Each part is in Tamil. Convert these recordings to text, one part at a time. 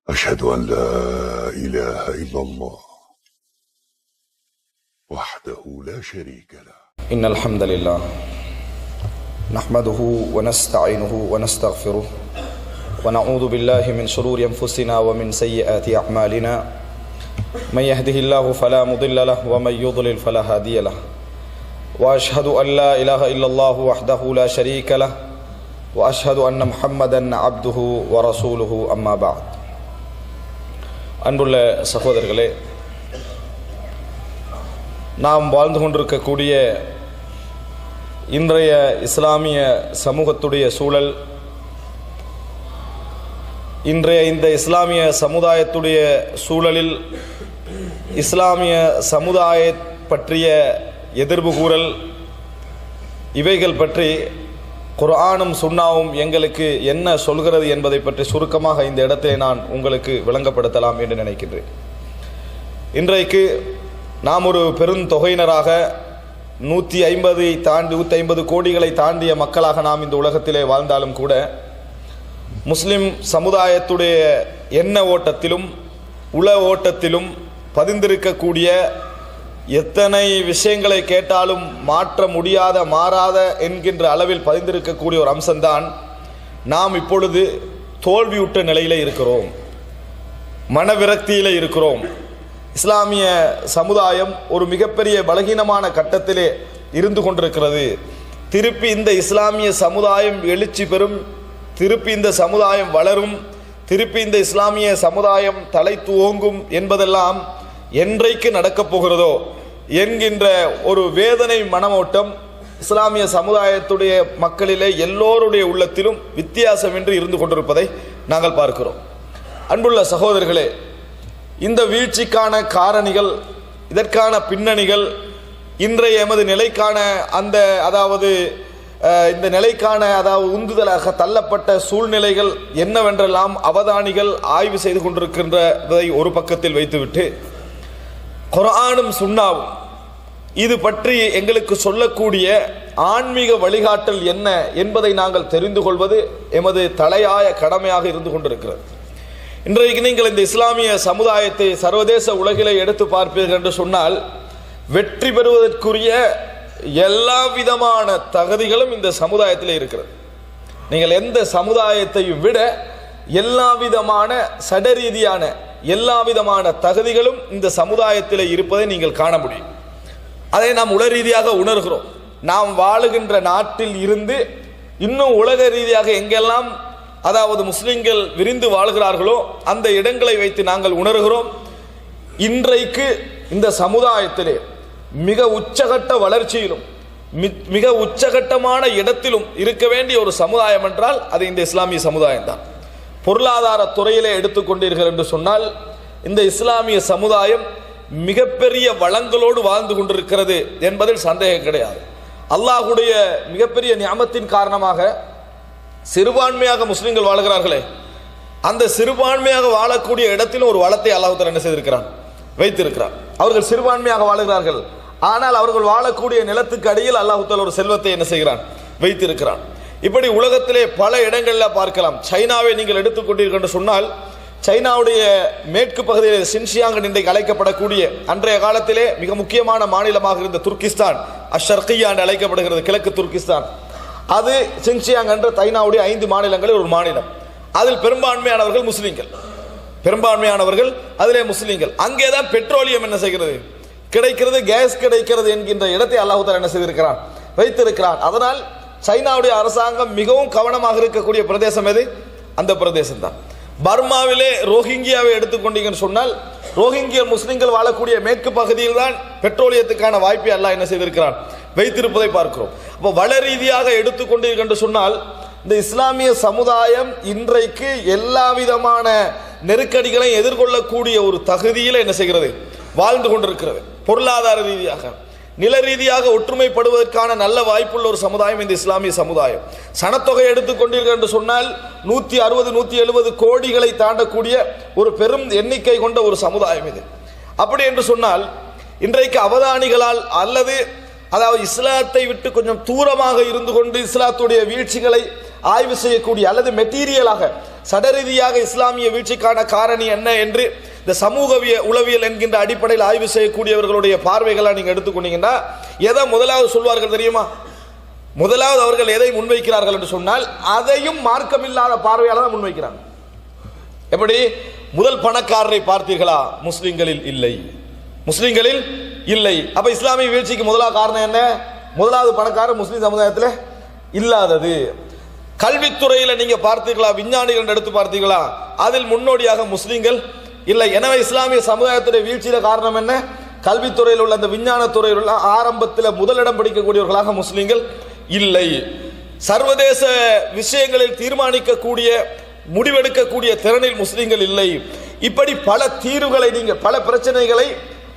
أشهد أن لا إله إلا الله وحده لا شريك له. إن الحمد لله نحمده ونستعينه ونستغفره ونعوذ بالله من شرور أنفسنا ومن سيئات أعمالنا من يهده الله فلا مضل له ومن يضلل فلا هادي له وأشهد أن لا إله إلا الله وحده لا شريك له وأشهد أن محمدا عبده ورسوله أما بعد. அன்புள்ள சகோதரர்களே, நாம் வாழ்ந்து கொண்டிருக்கக்கூடிய இன்றைய இஸ்லாமிய சமூகத்துடைய சூழல், இன்றைய இந்த இஸ்லாமிய சமுதாயத்துடைய சூழலில் இஸ்லாமிய சமுதாய பற்றிய எதிர்ப்பு கூறல், இவைகள் பற்றி குர்ஆனும் சுன்னாவும் எங்களுக்கு என்ன சொல்கிறது என்பதை பற்றி சுருக்கமாக இந்த இடத்திலே நான் உங்களுக்கு விளங்கப்படுத்தலாம் என்று நினைக்கின்றேன். இன்றைக்கு நாம் ஒரு பெருந்தொகையினராக 150 கோடிகளை தாண்டிய மக்களாக நாம் இந்த உலகத்திலே வாழ்ந்தாலும் கூட, முஸ்லிம் சமுதாயத்துடைய எண்ண ஓட்டத்திலும் உள ஓட்டத்திலும் பதிந்திருக்கக்கூடிய எத்தனை விஷயங்களை கேட்டாலும் மாற்ற முடியாத, மாறாத என்கின்ற அளவில் பதிந்திருக்கக்கூடிய ஒரு அம்சம்தான் நாம் இப்பொழுது தோல்வியுற்ற நிலையில் இருக்கிறோம், மனவிரக்தியில் இருக்கிறோம். இஸ்லாமிய சமுதாயம் ஒரு மிகப்பெரிய பலகீனமான கட்டத்திலே இருந்து கொண்டிருக்கிறது. திருப்பி இந்த இஸ்லாமிய சமுதாயம் எழுச்சி பெறும், திருப்பி இந்த சமுதாயம் வளரும், திருப்பி இந்த இஸ்லாமிய சமுதாயம் தலை துவங்கும் என்பதெல்லாம் என்றைக்கு நடக்கப் போகிறதோ என்கின்ற ஒரு வேதனை மனமோட்டம் இஸ்லாமிய சமுதாயத்துடைய மக்களிலே எல்லோருடைய உள்ளத்திலும் வித்தியாசமின்றி இருந்து கொண்டிருப்பதை நாங்கள் பார்க்கிறோம். அன்புள்ள சகோதரர்களே, இந்த வீழ்ச்சிக்கான காரணிகள், இதற்கான பின்னணிகள், இன்றைய எமது நிலைக்கான இந்த நிலைக்கான உந்துதலாக தள்ளப்பட்ட சூழ்நிலைகள் என்னவென்றெல்லாம் அவதானிகள் ஆய்வு செய்து கொண்டிருக்கின்றதை ஒரு பக்கத்தில் வைத்துவிட்டு, குர்ஆனும் சுன்னாவும் இது பற்றி எங்களுக்கு சொல்லக்கூடிய ஆன்மீக வழிகாட்டல் என்ன என்பதை நாங்கள் தெரிந்து கொள்வது எமது தலையாய கடமையாக இருந்து கொண்டிருக்கிறது. இன்றைக்கு நீங்கள் இந்த இஸ்லாமிய சமுதாயத்தை சர்வதேச உலகிலே எடுத்து பார்ப்பீர்கள் என்று சொன்னால், வெற்றி பெறுவதற்குரிய எல்லா விதமான தகுதிகளும் இந்த சமுதாயத்தில் இருக்கிறது. நீங்கள் எந்த சமுதாயத்தையும் விட எல்லா விதமான சடரீதியான எல்லா விதமான தகுதிகளும் இந்த சமுதாயத்தில் இருப்பதை நீங்கள் காண முடியும். அதை நாம் உள ரீதியாக உணர்கிறோம். நாம் வாழுகின்ற நாட்டில் இருந்து இன்னும் உலக ரீதியாக எங்கெல்லாம் முஸ்லிம்கள் விரிந்து வாழ்கிறார்களோ அந்த இடங்களை வைத்து நாங்கள் உணர்கிறோம். இன்றைக்கு இந்த சமுதாயத்திலே மிக உச்சகட்ட வளர்ச்சியிலும் மிக உச்சகட்டமான இடத்திலும் இருக்க வேண்டிய ஒரு சமுதாயம் என்றால் அது இந்த இஸ்லாமிய சமுதாயம் தான். பொருளாதார துறையிலே எடுத்துக்கொண்டீர்கள் என்று சொன்னால், இந்த இஸ்லாமிய சமுதாயம் மிகப்பெரிய வளங்களோடு வாழ்ந்து கொண்டிருக்கிறது என்பதில் சந்தேகம் கிடையாது. அல்லாஹுடைய மிகப்பெரிய நியமத்தின் காரணமாக சிறுபான்மையாக முஸ்லிம்கள் வாழ்கிறார்களே, அந்த சிறுபான்மையாக வாழக்கூடிய இடத்திலும் ஒரு வளத்தை அல்லாஹ் தஆலா என்ன செய்திருக்கிறான், வைத்திருக்கிறான். அவர்கள் சிறுபான்மையாக வாழுகிறார்கள், ஆனால் அவர்கள் வாழக்கூடிய நிலத்துக்கு அடியில் அல்லாஹ் தஆலா ஒரு செல்வத்தை என்ன செய்கிறான், வைத்திருக்கிறான். இப்படி உலகத்திலே பல இடங்களில் பார்க்கலாம். சைனாவை நீங்கள் எடுத்துக்கொண்டீர்கள் என்று சொன்னால், சைனாவுடைய மேற்கு பகுதியில் சின்ஷியாங் இன்றைக்கு அழைக்கப்படக்கூடிய, அன்றைய காலத்திலே மிக முக்கியமான மாநிலமாக இருந்த துர்கிஸ்தான், அஷர்கியா என்று அழைக்கப்படுகிறது, கிழக்கு துர்கிஸ்தான், அது சின்ஷியாங் என்ற சைனாவுடைய 5 மாநிலங்களில் ஒரு மாநிலம். அதில் பெரும்பான்மையானவர்கள் முஸ்லீம்கள், பெரும்பான்மையானவர்கள் அதிலே முஸ்லீம்கள். அங்கேதான் பெட்ரோலியம் என்ன செய்கிறது, கிடைக்கிறது, கேஸ் கிடைக்கிறது என்கின்ற இடத்தை அல்லாஹ் தஆலா என்ன செய்திருக்கிறான், வைத்திருக்கிறான். அதனால் சைனாவுடைய அரசாங்கம் மிகவும் கவனமாக இருக்கக்கூடிய பிரதேசம் எது, அந்த பிரதேசம் தான். பர்மாவிலே ரோஹிங்கியாவை எடுத்துக்கொண்டீங்கன்னு சொன்னால், ரோஹிங்கிய முஸ்லிம்கள் வாழக்கூடிய மேற்கு பகுதியில் தான் பெட்ரோலியத்துக்கான வாய்ப்பை அல்லாஹ் என்ன செய்திருக்கிறான், வைத்திருப்பதை பார்க்கிறோம். அப்போ வள ரீதியாக எடுத்துக்கொண்டீர்கள் என்று சொன்னால், இந்த இஸ்லாமிய சமுதாயம் இன்றைக்கு எல்லா விதமான நெருக்கடிகளை எதிர்கொள்ளக்கூடிய ஒரு தகுதியில் என்ன செய்கிறது, வாழ்ந்து கொண்டிருக்கிறது. பொருளாதார ரீதியாக, நில ரீதியாக ஒற்றுமைப்படுவதற்கான நல்ல வாய்ப்புள்ள ஒரு சமுதாயம் இந்த இஸ்லாமிய சமுதாயம். சனத்தொகை எடுத்துக்கொண்டீர்கள் என்று சொன்னால் 160-170 கோடிகளை தாண்டக்கூடிய ஒரு பெரும் எண்ணிக்கை கொண்ட ஒரு சமுதாயம் இது. அப்படி என்று சொன்னால், இன்றைக்கு அவதானிகளால் அல்லது இஸ்லாத்தை விட்டு கொஞ்சம் தூரமாக இருந்து கொண்டு இஸ்லாத்துடைய வீழ்ச்சிகளை ஆய்வு செய்யக்கூடிய அல்லது மெட்டீரியலாக சடரீதியாக இஸ்லாமிய வீழ்ச்சிக்கான காரணி என்ன என்று இந்த சமூகவிய உளவியல் என்கின்ற அடிப்படையில் ஆய்வு செய்யக்கூடியவர்களுடைய பார்வைகளை நீங்க எடுத்துக்கொண்டீங்கன்னா எதை முதலாவது சொல்வார்கள் தெரியுமா? முதலாவது அவர்கள் எதை முன்வைக்கிறார்கள் என்று சொன்னால் அதையும் மார்க்கமில்லாத பார்வையால தான் முன்வைக்கிறாங்க. எப்படி? முதல் பணக்காரரை பார்த்தீர்களா? முஸ்லிம்களில் இல்லை, முஸ்லிம்களில் இல்லை. அப்ப இஸ்லாமிய வீழ்ச்சிக்கு முதலாவது காரணம் என்ன? முதலாவது பணக்காரர் முஸ்லிம் சமுதாயத்தில் இல்லாதது. கல்வித்துறையில் நீங்க பார்த்தீர்களா? விஞ்ஞானிகள் எடுத்து பார்த்தீர்களா? அதில் முன்னோடியாக முஸ்லிம்கள் இல்லை. எனவே இஸ்லாமிய சமுதாயத்துடைய வீழ்ச்சியில காரணம் என்ன? கல்வித்துறையில் உள்ள அந்த விஞ்ஞான துறையில் உள்ள ஆரம்பத்தில் முதலிடம் பிடிக்கக்கூடியவர்களாக முஸ்லிம்கள் இல்லை. சர்வதேச விஷயங்களில் தீர்மானிக்கக்கூடிய முடிவெடுக்கக்கூடிய திறனில் முஸ்லிம்கள் இல்லை. இப்படி பல தீர்வுகளை நீங்க பல பிரச்சனைகளை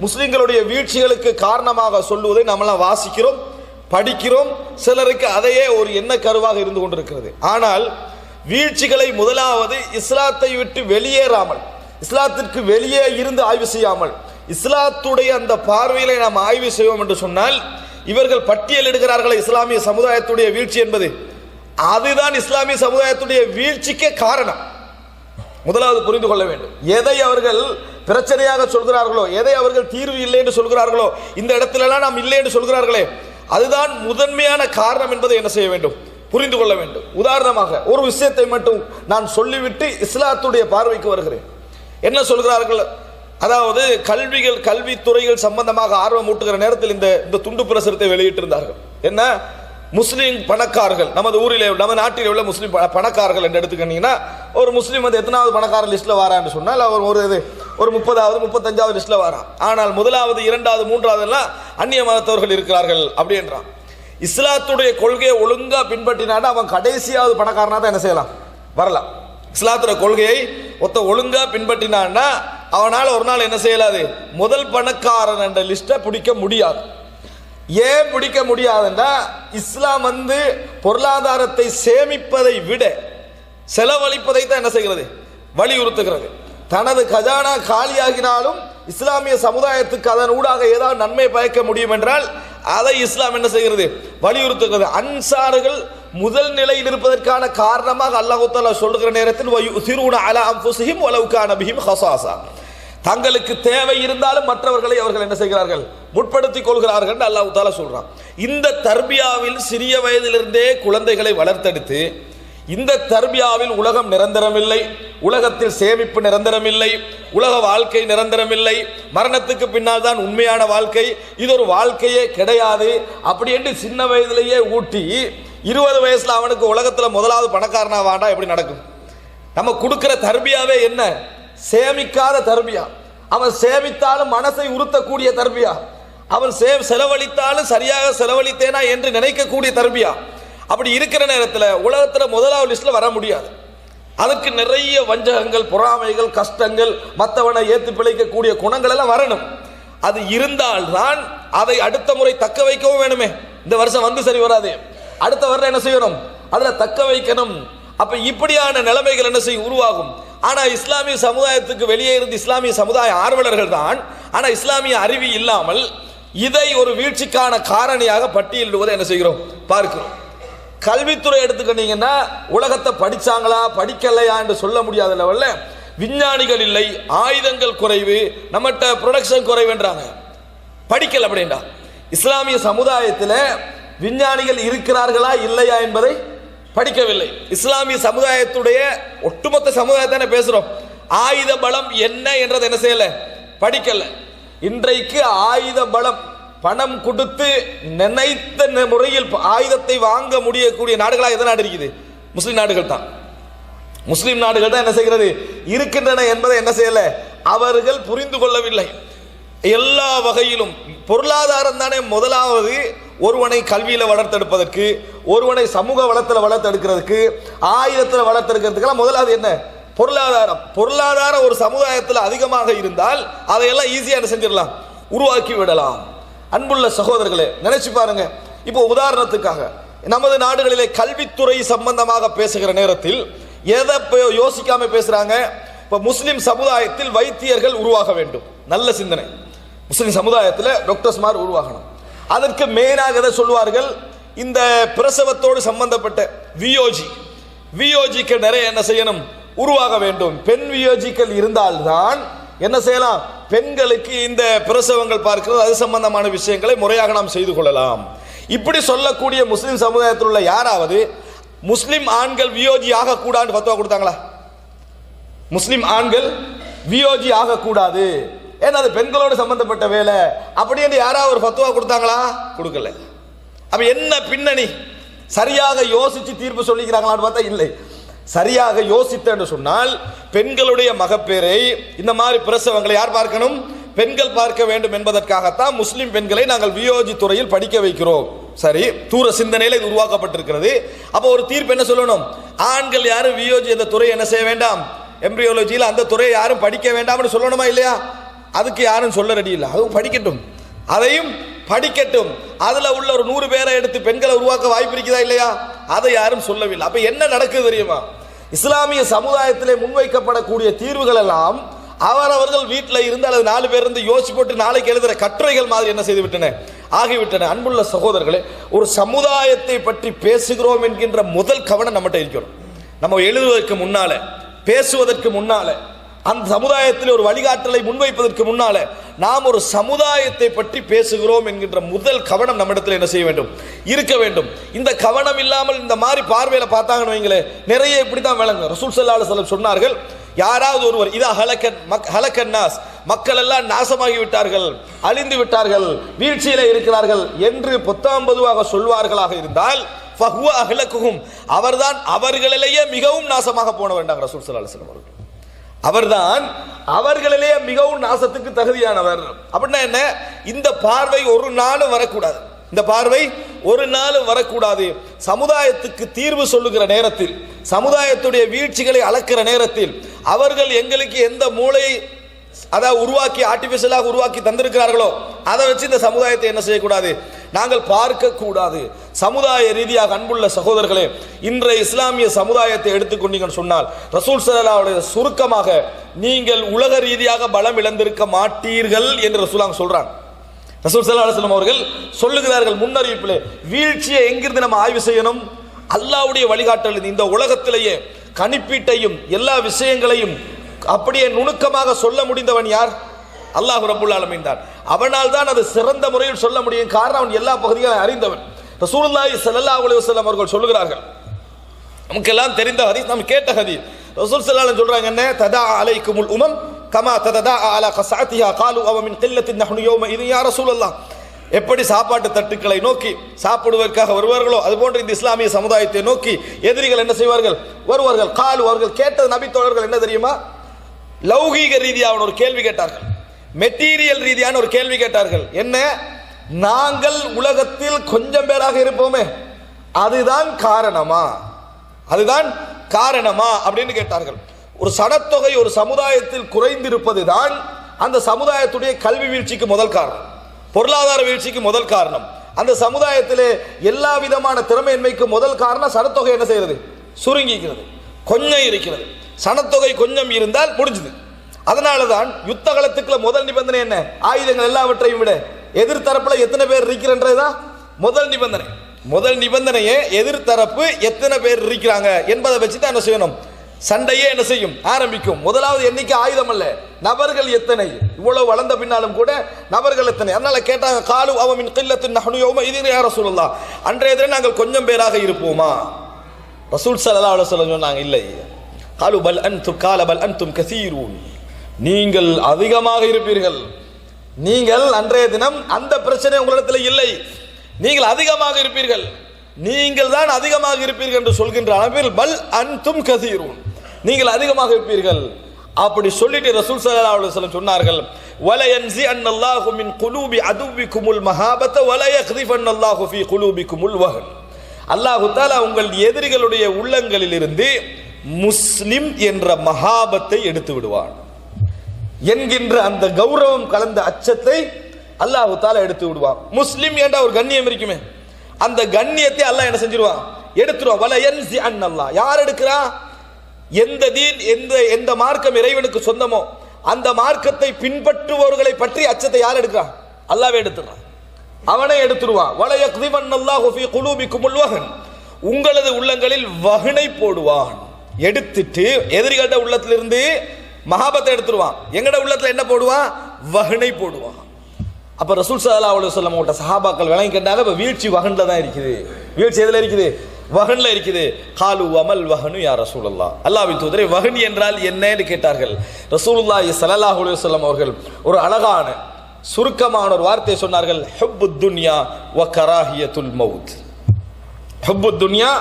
முஸ்லிம்களுடைய வீழ்ச்சிகளுக்கு காரணமாக சொல்லுவதை நம்மளாம் வாசிக்கிறோம், படிக்கிறோம். சிலருக்கு அதையே ஒரு எண்ண கருவாக இருந்து கொண்டிருக்கிறது. ஆனால் வீழ்ச்சிகளை முதலாவது இஸ்லாத்தை விட்டு வெளியேறாமல், இஸ்லாத்திற்கு வெளியே இருந்து ஆய்வு செய்யாமல், இஸ்லாத்துடைய அந்த பார்வையில நாம் ஆய்வு செய்வோம் என்று சொன்னால், இவர்கள் பட்டியலிடுகிறார்கள் இஸ்லாமிய சமுதாயத்துடைய வீழ்ச்சி என்பது, அதுதான் இஸ்லாமிய சமுதாயத்துடைய வீழ்ச்சிக்கே காரணம். முதலாவது புரிந்து கொள்ள வேண்டும். எதை அவர்கள் பிரச்சனையாக சொல்கிறார்களோ, எதை அவர்கள் தீர்வு இல்லை என்று சொல்கிறார்களோ, இந்த இடத்திலெல்லாம் நாம் இல்லை என்று சொல்கிறார்களே, அதுதான் முதன்மையான காரணம் என்பதை என்ன செய்ய வேண்டும்? புரிந்து கொள்ள வேண்டும். உதாரணமாக ஒரு விஷயத்தை மட்டும் நான் சொல்லிவிட்டு இஸ்லாத்துடைய பார்வைக்கு வருகிறேன். என்ன சொல்கிறார்கள்? அதாவது கல்வித்துறைகள் சம்பந்தமாக ஆர்வம் ஊட்டுகிற நேரத்தில் இந்த துண்டு பிரசுரத்தை வெளியிட்டிருந்தார்கள். என்ன? முஸ்லீம் பணக்காரர்கள், நமது ஊரிலே நம்ம நாட்டில் உள்ள முஸ்லீம் பணக்காரர்கள் என்று எடுத்துக்கிட்டீங்கன்னா, ஒரு முஸ்லீம் வந்து எத்தனாவது பணக்காரர் லிஸ்ட்ல வாரான்னு சொன்னால் அவர் ஒரு 30வது 35வது லிஸ்ட்ல வாரான். ஆனால் முதலாவது 2வது 3வது எல்லாம் அந்நிய மதத்தவர்கள் இருக்கிறார்கள் அப்படி என்றான். இஸ்லாத்துடைய கொள்கையை ஒழுங்கா பின்பற்றினான்னா அவன் கடைசியாவது பணக்காரனா தான் என்ன செய்யலாம், வரலாம். இஸ்லாத்துடைய கொள்கையை ஒழுங்கா பின்பற்றினான்னா அவனால் ஒரு நாள் என்ன செய்யலாது, முதல் பணக்காரன் என்ற லிஸ்ட்டை பிடிக்க முடியாது. ஏன் பிடிக்க முடியாதுன்னா, இஸ்லாம் வந்து பொருளாதாரத்தை சேமிப்பதை விட செலவழிப்பதை தான் என்ன செய்கிறது, வலியுறுத்துகிறது. தனது கஜானா காலியாகினாலும் இஸ்லாமிய சமுதாயத்துக்கு அதன் ஊடாக ஏதாவது நன்மை பயக்க முடியும் என்றால் அதை இஸ்லாம் என்ன செய்கிறது, வலியுறுத்துகிறது. அன்சார்கள் முதல் நிலையில் இருப்பதற்கான காரணமாக அல்லாஹ் தஆலா சொல்லுகிற நேரத்தில் வயுசிரூன அலா அன்ஃபுஸிஹிம் வலவ் கான பிஹிம் ஹஸாஸா, தங்களுக்கு தேவை இருந்தாலும் மற்றவர்களை அவர்கள் என்ன செய்கிறார்கள், முற்படுத்திக் கொள்கிறார்கள் என்று அல்லாஹ் தஆலா சொல்றான். இந்த தர்பியாவில் சிறிய வயதிலிருந்தே குழந்தைகளை வளர்த்தெடுத்து, இந்த தர்பியாவில் உலகம் நிரந்தரமில்லை, உலகத்தில் சேமிப்பு நிரந்தரமில்லை, உலக வாழ்க்கை நிரந்தரமில்லை, மரணத்துக்கு பின்னால் தான் உண்மையான வாழ்க்கை, இது ஒரு வாழ்க்கையே கிடையாது அப்படி என்று சின்ன வயதிலேயே ஊட்டி 20 வயசுல அவனுக்கு உலகத்தில் முதலாவது பணக்காரனா வாண்டா எப்படி நடக்கும்? நம்ம கொடுக்கிற தர்பியாவே என்ன? சேமிக்காத தர்பியா. அவன் சேமித்தாலும் மனசை உறுத்தக்கூடிய தர்பியா, அவன் செலவழித்தாலும் சரியாக செலவழித்தேனா என்று நினைக்கக்கூடிய தர்பியா. அப்படி இருக்கிற நேரத்தில் உலகத்தில் முதலாவது லிஸ்ட்ல வர முடியாது. அதுக்கு நிறைய வஞ்சகங்கள், பொறாமைகள், கஷ்டங்கள், மற்றவனை ஏற்று பிழைக்கக்கூடிய குணங்கள் எல்லாம் வரணும். அது இருந்தால்தான் அதை அடுத்த முறை தக்க வைக்கவும் வேணுமே. இந்த வருஷம் வந்து சரி வராது, அடுத்த வருடம் என்ன செய்யணும், அதுல தக்க வைக்கணும். அப்ப இப்படியான நிலைமைகள் என்ன செய்யும், உருவாகும். ஆனா இஸ்லாமிய சமுதாயத்துக்கு வெளியே இருந்து இஸ்லாமிய சமுதாய ஆர்வலர்கள் தான், ஆனா இஸ்லாமிய அறிவு இல்லாமல் இதை ஒரு வீழ்ச்சிக்கான காரணியாக பட்டியலிடுவதை என்ன செய்கிறோம், பார்க்கிறோம். கல்வித்துறை எடுத்துக்கிட்டீங்கன்னா உலகத்தை படிச்சாங்களா படிக்கலையா என்று சொல்ல முடியாத லெவல்ல விஞ்ஞானிகள் இல்லை, ஆயுதங்கள் குறைவு, நம்மகிட்ட ப்ரொடக்ஷன் குறைவுன்றாங்க, படிக்கல அப்படின்றா. இஸ்லாமிய சமுதாயத்தில் விஞ்ஞானிகள் இருக்கிறார்களா இல்லையா என்பதை படிக்கவில்லை. இஸ்லாமிய சமுதாயத்துடைய ஒட்டுமொத்த சமுதாயத்தை பேசுறோம். ஆயுத பலம் என்ன என்றதை என்ன செய்யல, படிக்கல. இன்றைக்கு ஆயுத பலம் பணம் கொடுத்து நினைத்த முறையில் ஆயுதத்தை வாங்க முடியக்கூடிய நாடுகளாக எந்த நாடு இருக்குது? முஸ்லிம் நாடுகள் தான். முஸ்லிம் நாடுகள் தான் என்ன செய்கிறது, இருக்கின்றன என்பதை என்ன செய்யல, அவர்கள் புரிந்து கொள்ளவில்லை. எல்லா வகையிலும் பொருளாதாரம் தானே முதலாவது ஒருவனை கல்வியில வளர்த்தெடுப்பதற்கு, ஒருவனை சமூக வளத்தில் வளர்த்தெடுக்கிறதுக்கு, ஆயுதத்தில் வளர்த்தெடுக்கிறதுக்கெல்லாம் முதலாவது என்ன, பொருளாதாரம். பொருளாதாரம் ஒரு சமுதாயத்தில் அதிகமாக இருந்தால் அதையெல்லாம் ஈஸியாக என்ன செஞ்சிடலாம், உருவாக்கி விடலாம். அன்புள்ள சகோதரர்களே, நினைச்சு பாருங்க. இப்போ உதாரணத்துக்காக நமது நாடுகளிலே கல்வித்துறை சம்பந்தமாக பேசுகிற நேரத்தில் எதை யோசிக்காம பேசுறாங்க? இப்போ முஸ்லிம் சமுதாயத்தில் வைத்தியர்கள் உருவாக வேண்டும், நல்ல சிந்தனை. முஸ்லிம் சமுதாயத்தில் டாக்டர்ஸ்மார் உருவாகணும். அதற்கு மெயினாக எதை சொல்வார்கள், இந்த பிரசவத்தோடு சம்பந்தப்பட்ட விஓஜிக்கு நிறைய என்ன செய்யணும், உருவாக வேண்டும். பெண் வியோஜிகள் இருந்தால்தான் என்ன செய்யலாம், பெண்களுக்கு இந்த பிரசவங்கள் பார்க்கிறது அது சம்பந்தமான விஷயங்களை முறையாக நாம் செய்து கொள்ளலாம். இப்படி சொல்லக்கூடிய முஸ்லிம் சமுதாயத்தில் உள்ள யாராவது முஸ்லிம் ஆண்கள் வியோஜி ஆகக்கூடாது ஃபத்வா கொடுத்தாங்களா? முஸ்லிம் ஆண்கள் வியோஜி ஆகக்கூடாது, ஏன்னா அது பெண்களோடு சம்பந்தப்பட்ட வேலை அப்படி என்று யாராவது ஒரு ஃபத்வா கொடுத்தாங்களா? கொடுக்கல. அப்ப என்ன பின்னணி? சரியாக யோசிச்சு தீர்ப்பு சொல்லிக்கிறாங்களான்னு பார்த்தா இல்லை. சரியாக யோசித்த என்று சொன்னால் பெண்களுடைய மகப்பேரை இந்த மாதிரி பிரசவங்களை யார் பார்க்கணும்? பெண்கள் பார்க்க வேண்டும் என்பதற்காகத்தான் முஸ்லிம் பெண்களை நாங்கள் வியோஜி துறையில் படிக்க வைக்கிறோம். சரி, தூர சிந்தனையில் இது உருவாக்கப்பட்டிருக்கிறது. அப்போ ஒரு தீர்ப்பு என்ன சொல்லணும்? ஆண்கள் யாரும் வியோஜி அந்த துறையை என்ன செய்ய வேண்டாம், எம்பிரியோலஜியில் அந்த துறையை யாரும் படிக்க வேண்டாம்னு சொல்லணுமா இல்லையா? அதுக்கு யாரும் சொல்ல ரெடி இல்லை. அதுவும் படிக்கட்டும், அதையும் படிக்கட்டும். அதுல உள்ள ஒரு 100 பேரை எடுத்து பெண்களை உருவாக்க வாய்ப்பு இருக்குதா இல்லையா? அதை யாரும் சொல்லவில்லை. அப்ப என்ன நடக்குது தெரியுமா? இஸ்லாமிய சமுதாயத்திலே முன்வைக்கப்படக்கூடிய தீர்வுகள் எல்லாம் அவரவர்கள் வீட்டில் இருந்து அல்லது 4 பேர் இருந்து யோசிச்சு போட்டு நாளைக்கு எழுதுற கட்டுரைகள் மாதிரி என்ன செய்து விட்டன, ஆகிவிட்டன. அன்புள்ள சகோதரர்களே, ஒரு சமுதாயத்தை பற்றி பேசுகிறோம் என்கின்ற முதல் கவனம் நம்மகிட்ட இருக்கணும். நம்ம எழுதுவதற்கு முன்னால, பேசுவதற்கு முன்னால, அந்த சமுதாயத்தில் ஒரு வழிகாட்டலை முன்வைப்பதற்கு முன்னால நாம் ஒரு சமுதாயத்தை பற்றி பேசுகிறோம் என்கின்ற முதல் கவனம் நம்மிடத்தில் என்ன செய்ய வேண்டும், இருக்க வேண்டும். இந்த கவனம் இல்லாமல் இந்த மாதிரி பார்வையில பார்த்தாங்கன்னு வைங்களே, நிறைய இப்படித்தான் விளங்கும். ரசூல் ஸல்லல்லாஹு அலைஹி வஸல்லம் சொன்னார்கள், யாராவது ஒருவர் இதா ஹலக்கன் நாஸ், மக்கள் எல்லாம் நாசமாகி விட்டார்கள், அழிந்து விட்டார்கள், வீழ்ச்சியில இருக்கிறார்கள் என்று பொத்தாம்பதுவாக சொல்வார்களாக இருந்தால் ஃபஹுவ அஹ்லகுஹும், அவர்தான் அவர்களிலேயே மிகவும் நாசமாக போன வேண்டாம். ரசூல் ஸல்லல்லாஹு அலைஹி வஸல்லம் அவர்கள் அவர்தான் அவர்களிலேயே மிகவும் நாசத்துக்கு தகுதியானவர். அப்படின்னா என்ன? இந்த பார்வை ஒரு நாளும் வரக்கூடாது. இந்த பார்வை ஒரு நாளும் வரக்கூடாது. சமுதாயத்துக்கு தீர்வு சொல்லுகிற நேரத்தில், சமுதாயத்துடைய வீழ்ச்சிகளை அளக்கிற நேரத்தில் அவர்கள் எங்களுக்கு எந்த மூளையை அதாவது உருவாக்கி ஆர்டிபிஷியலாக உருவாக்கி தந்திருக்கிறார்களோ அதை வச்சு இந்த சமுதாயத்தை என்ன செய்யக்கூடாது, நாங்கள் பார்க்க கூடாது. சமுதாய ரீதியாக அன்புள்ள சகோதரர்களே, இன்றைய இஸ்லாமிய சமுதாயத்தை எடுத்துக்கொண்டீங்கன்னு சொன்னால் ரசூல் ஸல்லல்லாஹு அலைஹி வஸல்லம் சுருக்கமாக நீங்கள் உலக ரீதியாக பலம் இழந்திருக்க மாட்டீர்கள் என்று ரசூலுல்லாஹ் சொல்றாங்க. ரசூல் ஸல்லல்லாஹு அலைஹி வஸல்லம் அவர்கள் சொல்லுகிறார்கள் முன்னறிவிப்பிலே, வீழ்ச்சியை எங்கிருந்து நம்ம ஆய்வு செய்யணும்? அல்லாஹ்வுடைய வழிகாட்டல். இந்த உலகத்திலேயே கணிப்பீட்டையும் எல்லா விஷயங்களையும் அப்படியே நுணுக்கமாக சொல்ல முடிந்தவன் யார்? அல்லாஹ் ரப்பல் ஆலமீன் தான். அவனால் தான் அது சிறந்த முறையில் சொல்ல முடியும். காரணம், அவன் எல்லா பகுதிகளையும் அறிந்தவன். ரசூலுல்லாஹி ஸல்லல்லாஹு அலைஹி வஸல்லம் அவர்கள் சொல்லுகிறார்கள், நமக்கெல்லாம் தெரிந்த ஹதீஸ், நாம் கேட்ட ஹதீஸ். ரசூல் ஸல்லல்லாஹு அலைஹி வஸல்லம் சொல்றாங்க என்ன, ததா அலைக்குமுல் உமம் கமா ததா அலா கஸஅத்திஹா காலு அவ மின் கில்லத்தின் நஹ்னு யௌம இது யா ரசூலல்லாஹ். எப்படி சாப்பாட்டு தட்டுக்களை நோக்கி சாப்பிடுவதற்காக வருவார்களோ அதுபோன்று இந்த இஸ்லாமிய சமுதாயத்தை நோக்கி எதிரிகள் என்ன செய்வார்கள், வருவார்கள். காலு, அவர்கள் கேட்டது நபி தோழர்கள் என்ன தெரியுமா? லௌகீக ரீதியான ஒரு கேள்வி கேட்டார்கள், மெட்டீரியல் ரீதியான ஒரு கேள்வி கேட்டார்கள். என்ன? நாங்கள் உலகத்தில் கொஞ்சம் பேராக இருப்போமே, அதுதான் காரணமா, அதுதான் காரணமா அப்படின்னு கேட்டார்கள். ஒரு சனத்தொகை ஒரு சமுதாயத்தில் குறைந்திருப்பது தான் அந்த சமுதாயத்துடைய கல்வி வீழ்ச்சிக்கு முதல் காரணம், பொருளாதார வீழ்ச்சிக்கு முதல் காரணம். அந்த சமுதாயத்திலே எல்லா விதமான திறமையின்மைக்கு முதல் காரணம் சனத்தொகை என்ன செய்யறது, சுருங்கிக்கிறது, கொஞ்சம் இருக்கிறது. சனத்தொகை கொஞ்சம் இருந்தால் முடிஞ்சது. அதனால தான் யுத்த காலத்துக்குள்ள முதல் நிபந்தனை என்ன? ஆயுதங்கள் எல்லாவற்றையும் விட எதிர்த்தரப்புல எத்தனை பேர் இருக்கிறன்றதுதான் முதல் நிபந்தனை. முதல் நிபந்தனையே எதிர்த்தரப்பு எத்தனை பேர் இருக்கிறாங்க என்பதை வச்சு தான் என்ன செய்யணும், சண்டையே என்ன செய்யும், ஆரம்பிக்கும். முதலாவது எண்ணிக்கை ஆயுதம் அல்ல, நபர்கள் எத்தனை. இவ்வளவு வளர்ந்த பின்னாலும் கூட நபர்கள் எத்தனை. அதனால கேட்டாங்க, காலு அவ மின் கில்லத்தின் நஹ்னு யௌம இதின் யா ரசூலல்லாஹ், அன்றைய தினம் நாங்கள் கொஞ்சம் பேராக இருப்போமா? ரசூல் ஸல்லல்லாஹு அலைஹி வஸல்லம் சொன்னாங்க, இல்லை. காலு பல் அன்தும் கால பல் அன்தும் கஸீரூன், நீங்கள் அதிகமாக இருப்பீர்கள். நீங்கள் அன்றைய தினம் அந்த பிரச்சனை உங்களிடத்தில் இல்லை, நீங்கள் அதிகமாக இருப்பீர்கள், நீங்கள் தான் அதிகமாக இருப்பீர்கள் என்று சொல்கின்ற அளவில் பல் அன்தும் கஸீரூன், நீங்கள் அதிகமாக இருப்பீர்கள். அப்படி சொல்லிட்டு ரசூல் ஸல்லல்லாஹு அலைஹி வஸல்லம் சொன்னார்கள், வல யன்ஸி அன்னல்லாஹு மின் குலூபி அதுவிக்குமுல் மஹாபத வல யக்திஃபன்னல்லாஹு ஃபீ குலூபிக்குமுல் வஹன். அல்லாஹ் தஆலா உங்கள் எதிரிகளுடைய உள்ளங்களில் இருந்து முஸ்லிம் என்ற மஹாபத்தை எடுத்து விடுவான் என்கின்ற அந்த கௌரவம் கலந்த அச்சத்தை அல்லாஹ் தஆலா எடுத்து விடுவான். முஸ்லிம் என்ற ஒரு கண்ணியம் இருக்குமே, அந்த கண்ணியத்தை அல்லாஹ் என்ன செஞ்சிருவான், எடுத்துருவான். வல யன்ஸி அன்னல்லாஹ், யார் எடுக்கிறா? எந்த தீன், எந்த மார்க்கம் இறைவனுக்கு சொந்தமோ அந்த மார்க்கத்தை பின்பற்றுபவர்களை பற்றி அச்சத்தை யார் எடுக்கிறான்? அல்லாஹ்வே எடுத்துறான், அவனே எடுத்துருவான். வல யக்திஃபன்னல்லாஹு ஃபீ குலூபிக்குமுல் வஹன், உங்களது உள்ளங்களில் வஹனை போடுவான். எடுத்துட்டு எதிரிகள்ட உள்ளத்திலிருந்து மஹாபத்தை எடுத்துருவான். எங்கட உள்ளத்துல என்ன போடுவான்? வஹனை போடுவான். அப்ப ரசூல் ஸல்லல்லாஹு அலைஹி வஸல்லம் ஓட்ட சஹாபாக்கள் விளங்கி கேட்டாங்க, இப்ப வீழ்ச்சி வஹன்ல தான் இருக்குது. வீழ்ச்சி எதுல இருக்குது? வஹன்ல இருக்குது. காலு வமல் வஹனு யா ரசூலல்லாஹ், அல்லாஹ்வின் தூதரே வஹன் என்றால் என்னன்னு கேட்டார்கள். ரசூலுல்லாஹி ஸல்லல்லாஹு அலைஹி வஸல்லம் அவர்கள் ஒரு அழகான சுருக்கமான ஒரு வார்த்தை சொன்னார்கள், ஹுப்புத் துன்யா வ கராஹியத்துல் மவுத். ஹுப்புத் துன்யா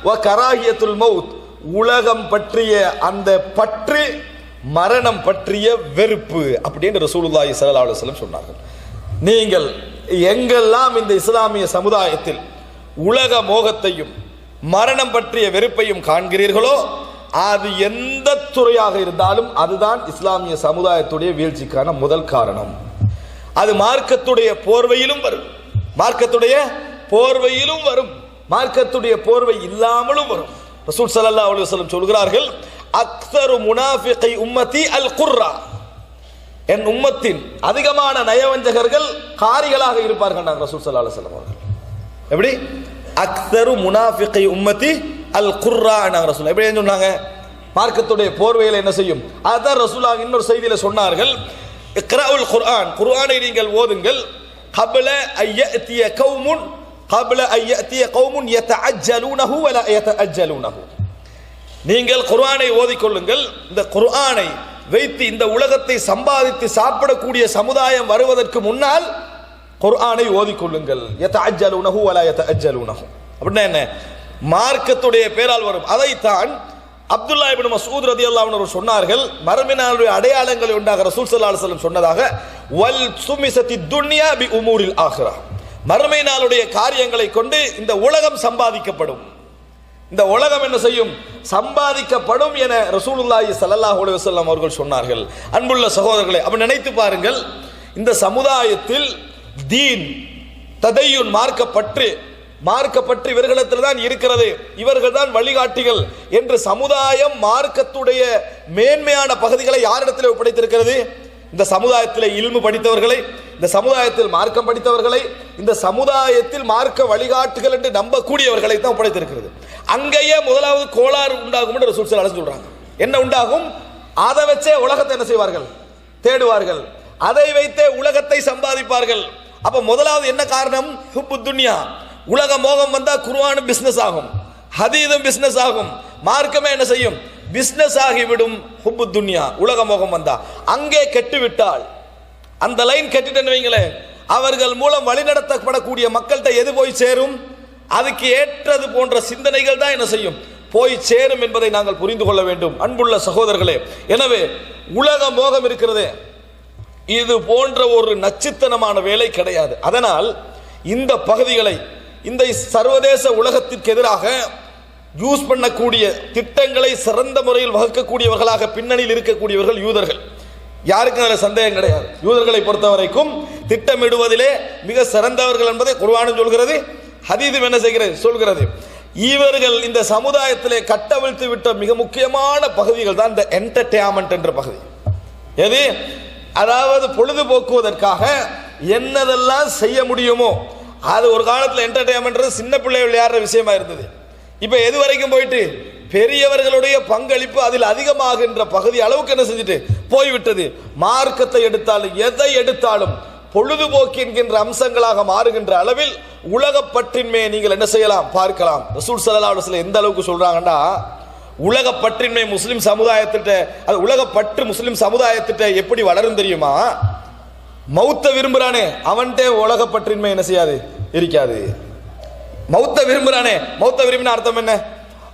வ கராஹியத்துல் மவுத், உலகம் பற்றிய அந்த பற்று, மரணம் பற்றிய வெறுப்பு அப்படின்னு ரசூலுல்லாஹி ஸல்லல்லாஹு அலைஹி வஸல்லம் சொன்னார்கள். நீங்கள் எங்கெல்லாம் இந்த இஸ்லாமிய சமுதாயத்தில் உலக மோகத்தையும் மரணம் பற்றிய வெறுப்பையும் காண்கிறீர்களோ அது எந்த துறையாக இருந்தாலும் அதுதான் இஸ்லாமிய சமுதாயத்துடைய வீழ்ச்சிக்கான முதல் காரணம். அது மார்க்கத்துடைய போர்வையிலும் வரும், மார்க்கத்துடைய போர்வையிலும் வரும், மார்க்கத்துடைய போர்வை இல்லாமலும் வரும். ரசூல் ஸல்லல்லாஹு அலைஹி வஸல்லம் சொல்கிறார்கள், அக்ஸரு முனாஃபிகை உம்மதி அல் குர்ரா, என் உம்மத்தின் அதிகமான நயவஞ்சகர்கள் காரிகளாக இருப்பார்கள். ரசூல் ஸல்லல்லாஹு அலைஹி வஸல்லம் அவர்கள் எப்படி அக்ஸரு முனாஃபிகை உம்மதி அல் குர்ரா ரசூல் எப்படி சொன்னாங்க? மார்க்கத்துடைய போர்வையில் என்ன செய்யும்? அதான் ரசூலுல்லாஹ் இன்னொரு செய்தியில சொன்னார்கள், இக்ராஉல் குர்ஆன், குர்ஆனை நீங்கள் ஓதுங்கள், قبل أن يأتي قوم يتعجلونه ولا يتأجلونه. நீங்கள் குர்ஆனை ஓதிக்கொள்ளுங்கள், இந்த குர்ஆனை வைத்து இந்த உலகத்தை சம்பாதித்து சாப்பிடக்கூடிய சமுதாயம் வருவதற்கு முன்னால் குர்ஆனை ஓதிக்கொள்ளுங்கள். யதஅஜ்ஜலூனஹு வலா யதஅஜ்ஜலூனஹு அப்படின்னா என்ன? மார்க்கத்துடைய பேரால் வரும். அதைத்தான் அப்துல்லா இப்னு மஸ்ஊத் ரலியல்லாஹு அன்ஹு சொன்னார்கள், மறுமை நாளுடைய அடையாளங்களை உண்டாக ரசூல் ஸல்லல்லாஹு அலைஹி வஸல்லம் சொன்னதாக, வல் சுமிஸத்தி துன்யா பி உமூரில் ஆখিরা, மறுமை நாளுடைய காரியங்களை கொண்டு இந்த உலகம் சம்பாதிக்கப்படும், இந்த உலகம் என்ன செய்யும்? சம்பாதிக்கப்படும் என ரசூலுல்லாஹி ஸல்லல்லாஹு அலைஹி வஸல்லம் அவர்கள் சொன்னார்கள். அன்புள்ள சகோதரர்களே, அப்ப நினைத்து பாருங்கள், இந்த சமுதாயத்தில் தீன், ததையுன், மார்க்கப்பற்று இவர்களிடத்தில் தான் இருக்கிறது, இவர்கள் தான் வழிகாட்டிகள் என்று சமுதாயம் மார்க்கத்துடைய மேன்மையான பகுதிகளை யாரிடத்தில் ஒப்படைத்திருக்கிறது? இந்த சமுதாயத்தில் இல்மு படித்தவர்களை, இந்த சமுதாயத்தில் மார்க்கம் படித்தவர்களை, இந்த சமுதாயத்தில் மார்க்க வழிகாட்டுகள் என்று நம்பக்கூடியவர்களை தான் ஒப்படைத்திருக்கிறது. அங்கேயே முதலாவது கோளாறு உண்டாகும் என்று ரசூல் ஸல்லல்லாஹு அலைஹி வஸல்லம் சொல்றாங்க. என்ன உண்டாகும்? அதை வச்சே உலகத்தை என்ன செய்வார்கள்? தேடுவார்கள். அதை வைத்தே உலகத்தை சம்பாதிப்பார்கள். அப்ப முதலாவது என்ன காரணம்? ஹுப்பு துன்யா, உலக மோகம் வந்தா குர்ஆனும் பிசினஸ் ஆகும், ஹதீதும் பிசினஸ் ஆகும், மார்க்கமே என்ன செய்யும்? பிசினஸ் ஆகிவிடும். ஹுப்பு துன்யா, உலக மோகம் வந்தா அங்கே கெட்டுவிட்டால், அந்த லைன் கெட்டுட்டேன்னு வைங்களேன், அவர்கள் மூலம் வழிநடத்தப்படக்கூடிய மக்கள்கிட்ட எது போய் சேரும்? அதுக்கு ஏற்றது போன்ற சிந்தனைகள் தான் என்ன செய்யும்? போய் சேரும் என்பதை நாங்கள் புரிந்து கொள்ள வேண்டும். அன்புள்ள சகோதரர்களே, எனவே உலக மோகம் இருக்கிறதே, இது போன்ற ஒரு நச்சுத்தனமான வேலை கிடையாது. அதனால் இந்த பகுதிகளை, இந்த சர்வதேச உலகத்திற்கு எதிராக யூஸ் பண்ணக்கூடிய திட்டங்களை சிறந்த முறையில் வகுக்கக்கூடியவர்களாக பின்னணியில் இருக்கக்கூடியவர்கள் யூதர்கள். யாருக்கும் அதில் சந்தேகம் கிடையாது. யூதர்களை பொறுத்தவரைக்கும் திட்டமிடுவதிலே மிக சிறந்தவர்கள் என்பதை குர்ஆனும் சொல்கிறது, ஹதீஸும் என்ன செய்கிறது? சொல்கிறது. இவர்கள் இந்த சமுதாயத்திலே கட்டவிழ்த்து விட்ட மிக முக்கியமான பகுதிகள் தான் இந்த என்டர்டெயின்மெண்ட் என்ற பகுதி. எது? அதாவது பொழுதுபோக்குவதற்காக என்னதெல்லாம் செய்ய முடியுமோ அது. ஒரு காலத்தில் என்டர்டெயின்மெண்ட் சின்ன பிள்ளைகள் விளையாடுற விஷயமா இருந்தது. இப்ப எது வரைக்கும் போயிட்டு பெரியவர்களுடைய பங்களிப்பு அதில் அதிகமாகின்ற பகுதி அளவுக்கு என்ன செஞ்சுட்டு போய்விட்டது. மார்க்கத்தை எடுத்தாலும் எதை எடுத்தாலும் பொழுதுபோக்கு என்கின்ற அம்சங்களாக மாறுகின்ற அளவில் உலக பற்றின்மையை நீங்கள் என்ன செய்யலாம்? பார்க்கலாம். ரசூல் ஸல்லல்லாஹு அலைஹி வஸல்லம் எந்த அளவுக்கு சொல்றாங்கன்னா, உலக பற்றின்மை முஸ்லிம் சமுதாயத்திட்ட, அது உலக பற்று முஸ்லிம் சமுதாயத்திட்ட எப்படி வளரும் தெரியுமா? மௌத்த விரும்புறானே அவன்கிட்ட உலக பற்றின்மை என்ன செய்யாது? இருக்காது. மௌத்த விரும்புறானே, மௌத்த விரும்பின அர்த்தம் என்ன?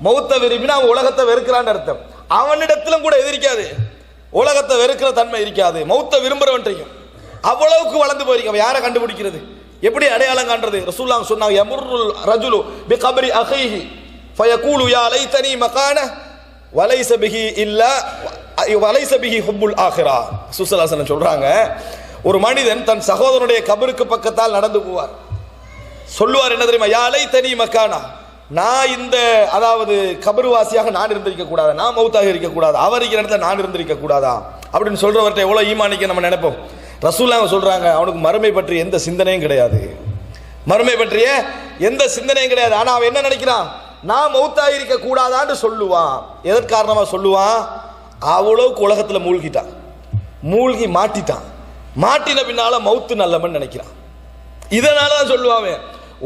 மௌத்த விரும்பினா அவன் உலகத்தை வெறுக்கிறான்னு அர்த்தம். அவனிடத்திலும் கூட எதிர்க்காது, உலகத்தை வெறுக்கிற தன்மை இருக்காது. மௌத்த விரும்புறவன்றையும் அவ்வளவுக்கு வளர்ந்து போயிருக்க. யாரை கண்டுபிடிக்கிறது? எப்படி அடையாளம் காண்றது? ரசூலுல்லாஹ் சொன்னாங்க, யமுருல் ரஜுலு பிகப்ரி அஹீஹி ஃபயகூலு யா லைதனி மகான வலைஸ பிஹி இல்லா வலைஸ பிஹி ஹுப்புல் ஆখিরা. ரசூலுல்லாஹி ஸல்லல்லாஹு அலைஹி வஸல்லம் சொல்றாங்க, ஒரு மனிதன் தன் சகோதரனுடைய கபருக்கு பக்கத்தால் நடந்து போவார். சொல்லுவார் என்ன தெரியுமா? யா லைதனி மகானா, நான் இந்த அதாவது கபருவாசியாக நான் இருந்திருக்க கூடாதா, நான் மௌத்தாக இருக்க கூடாதா, அவர் இருக்கிற இடத்துல நான் இருந்திருக்க கூடாதா அப்படின்னு சொல்றவர்கிட்ட எவ்வளவு ஈமானிக்க நம்ம நினைப்போம். ரசூலுல்லாஹ் சொல்றாங்க, அவனுக்கு மறுமை பற்றி எந்த சிந்தனையும் கிடையாது, மறுமை பற்றிய எந்த சிந்தனையும் கிடையாது. ஆனா அவன் என்ன நினைக்கிறான்? நான் மௌத்தாயிருக்க கூடாதான்னு சொல்லுவான். எதற்கு காரணமா சொல்லுவான்? அவ்வளவுக்கு உலகத்துல மூழ்கிட்டான், மூழ்கி மாட்டிட்டான். மாட்டின பின்னால மௌத்து நல்லவன் நினைக்கிறான். இதனாலதான் சொல்லுவாங்க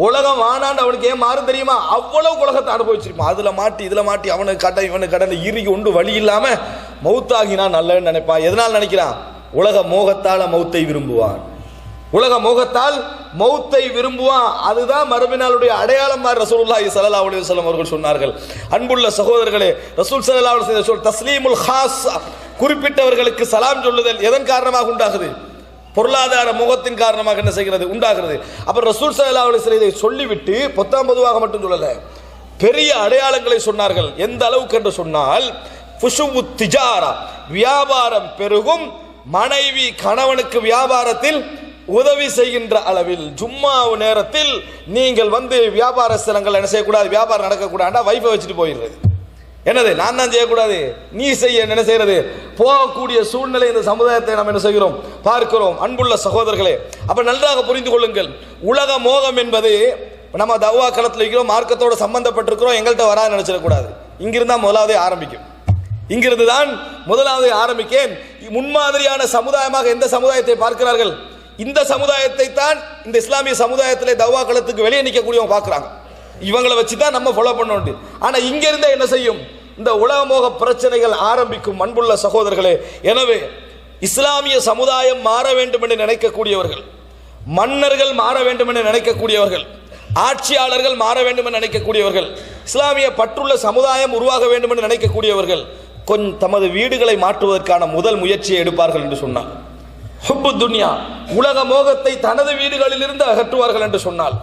உலகம் வானாண்டு அவனுக்கு ஏன் மாறும் தெரியுமா? அவ்வளவு உலகத்தை அனுபவிச்சிருப்பான். அதுல மாட்டி இதுல மாட்டி அவனுக்கு கடன் இவனுக்கு கடன் இறுகி உண்டு வழி இல்லாம மௌத்தாகினா நல்லன்னு நினைப்பான். எதனால் நினைக்கிறான்? உலக மோகத்தால மௌத்தை விரும்புவான். உலக மோகத்தால் மௌத்தை விரும்புவான். அதுதான் மறுமையினுடைய அடையாளம். ரசூலுல்லாஹி ஸல்லல்லாஹு அலைஹி வஸல்லம் அவர்கள் சொன்னார்கள். அன்புள்ள சகோதரர்களே, ரசூல் ஸல்லல்லாஹு அலைஹி வஸல்லம் தஸ்லீமுல் ஹாஸ், குறிப்பிட்டவர்களுக்கு சலாம் சொல்லுதல் எதன் காரணமாக உண்டாகுது? பொருளாதார முகத்தின் காரணமாக என்ன செய்கிறது? உண்டாகிறது. அப்ப ரசூல் ஸல்லல்லாஹு அலைஹி வஸல்லம் இதை சொல்லிவிட்டு பொத்தாம்பதுவாக மட்டும் சொல்லல, பெரிய அடையாளங்களை சொன்னார்கள். எந்த அளவுக்கு என்று சொன்னால், ஃபுஷுவு திஜாரா, வியாபாரம் பெருகும், மனைவி கணவனுக்கு வியாபாரத்தில் உதவி செய்கின்ற அளவில். ஜும்மா நேரத்தில் நீங்கள் வியாபார ஸ்தலங்கள் என்ன செய்யக்கூடாது, வியாபாரம் நடக்கக்கூடாது, வைஃபை வச்சுட்டு போயிடுறது. என்னது, நான் தான் செய்யக்கூடாது, நீ செய்ய என்ன செய்யறது, போகக்கூடிய சூழ்நிலை இந்த சமுதாயத்தை நாம் என்ன செய்கிறோம், பார்க்கிறோம். அன்புள்ள சகோதரர்களே, அப்ப நன்றாக புரிந்து கொள்ளுங்கள். உலக மோகம் என்பது நம்ம தவ்வா களத்தில் இருக்கிறோம், மார்க்கத்தோடு சம்பந்தப்பட்டிருக்கிறோம், எங்கள்கிட்ட வராது நினைச்சிடக்கூடாது. இங்கிருந்தா முதலாவதே ஆரம்பிக்கும். இங்கிருந்து தான் முதலாவதை ஆரம்பிக்கேன். முன்மாதிரியான சமுதாயமாக எந்த சமுதாயத்தை பார்க்கிறார்கள்? இந்த சமுதாயத்தை தான் இந்த இஸ்லாமிய சமுதாயத்திலே தவ்வா களத்துக்கு வெளியே நிற்கக்கூடியவங்க பார்க்கிறாங்க. இவங்களை வச்சு தான் நம்ம ஃபாலோ பண்ணணும். ஆனா இங்க இருந்தே என்ன செய்யும்? இந்த உலகமோக பிரச்சனைகள் ஆரம்பிக்கும். அன்புள்ள சகோதரர்களே, எனவே இஸ்லாமிய சமுதாயம் மாற வேண்டும் என்று நினைக்கக்கூடியவர்கள், மன்னர்கள் மாற வேண்டும் என்று நினைக்கக்கூடியவர்கள், ஆட்சியாளர்கள் மாற வேண்டும் என்று நினைக்கக்கூடியவர்கள், இஸ்லாமிய பற்றுள்ள சமுதாயம் உருவாக வேண்டும் என்று நினைக்கக்கூடியவர்கள் தமது வீடுகளை மாற்றுவதற்கான முதல் முயற்சியை எடுப்பார்கள் என்று சொன்னார். ஹுப்பு துன்யா, உலக மோகத்தை தனது வீடுகளில் இருந்து அகற்றுவார்கள் என்று சொன்னால்,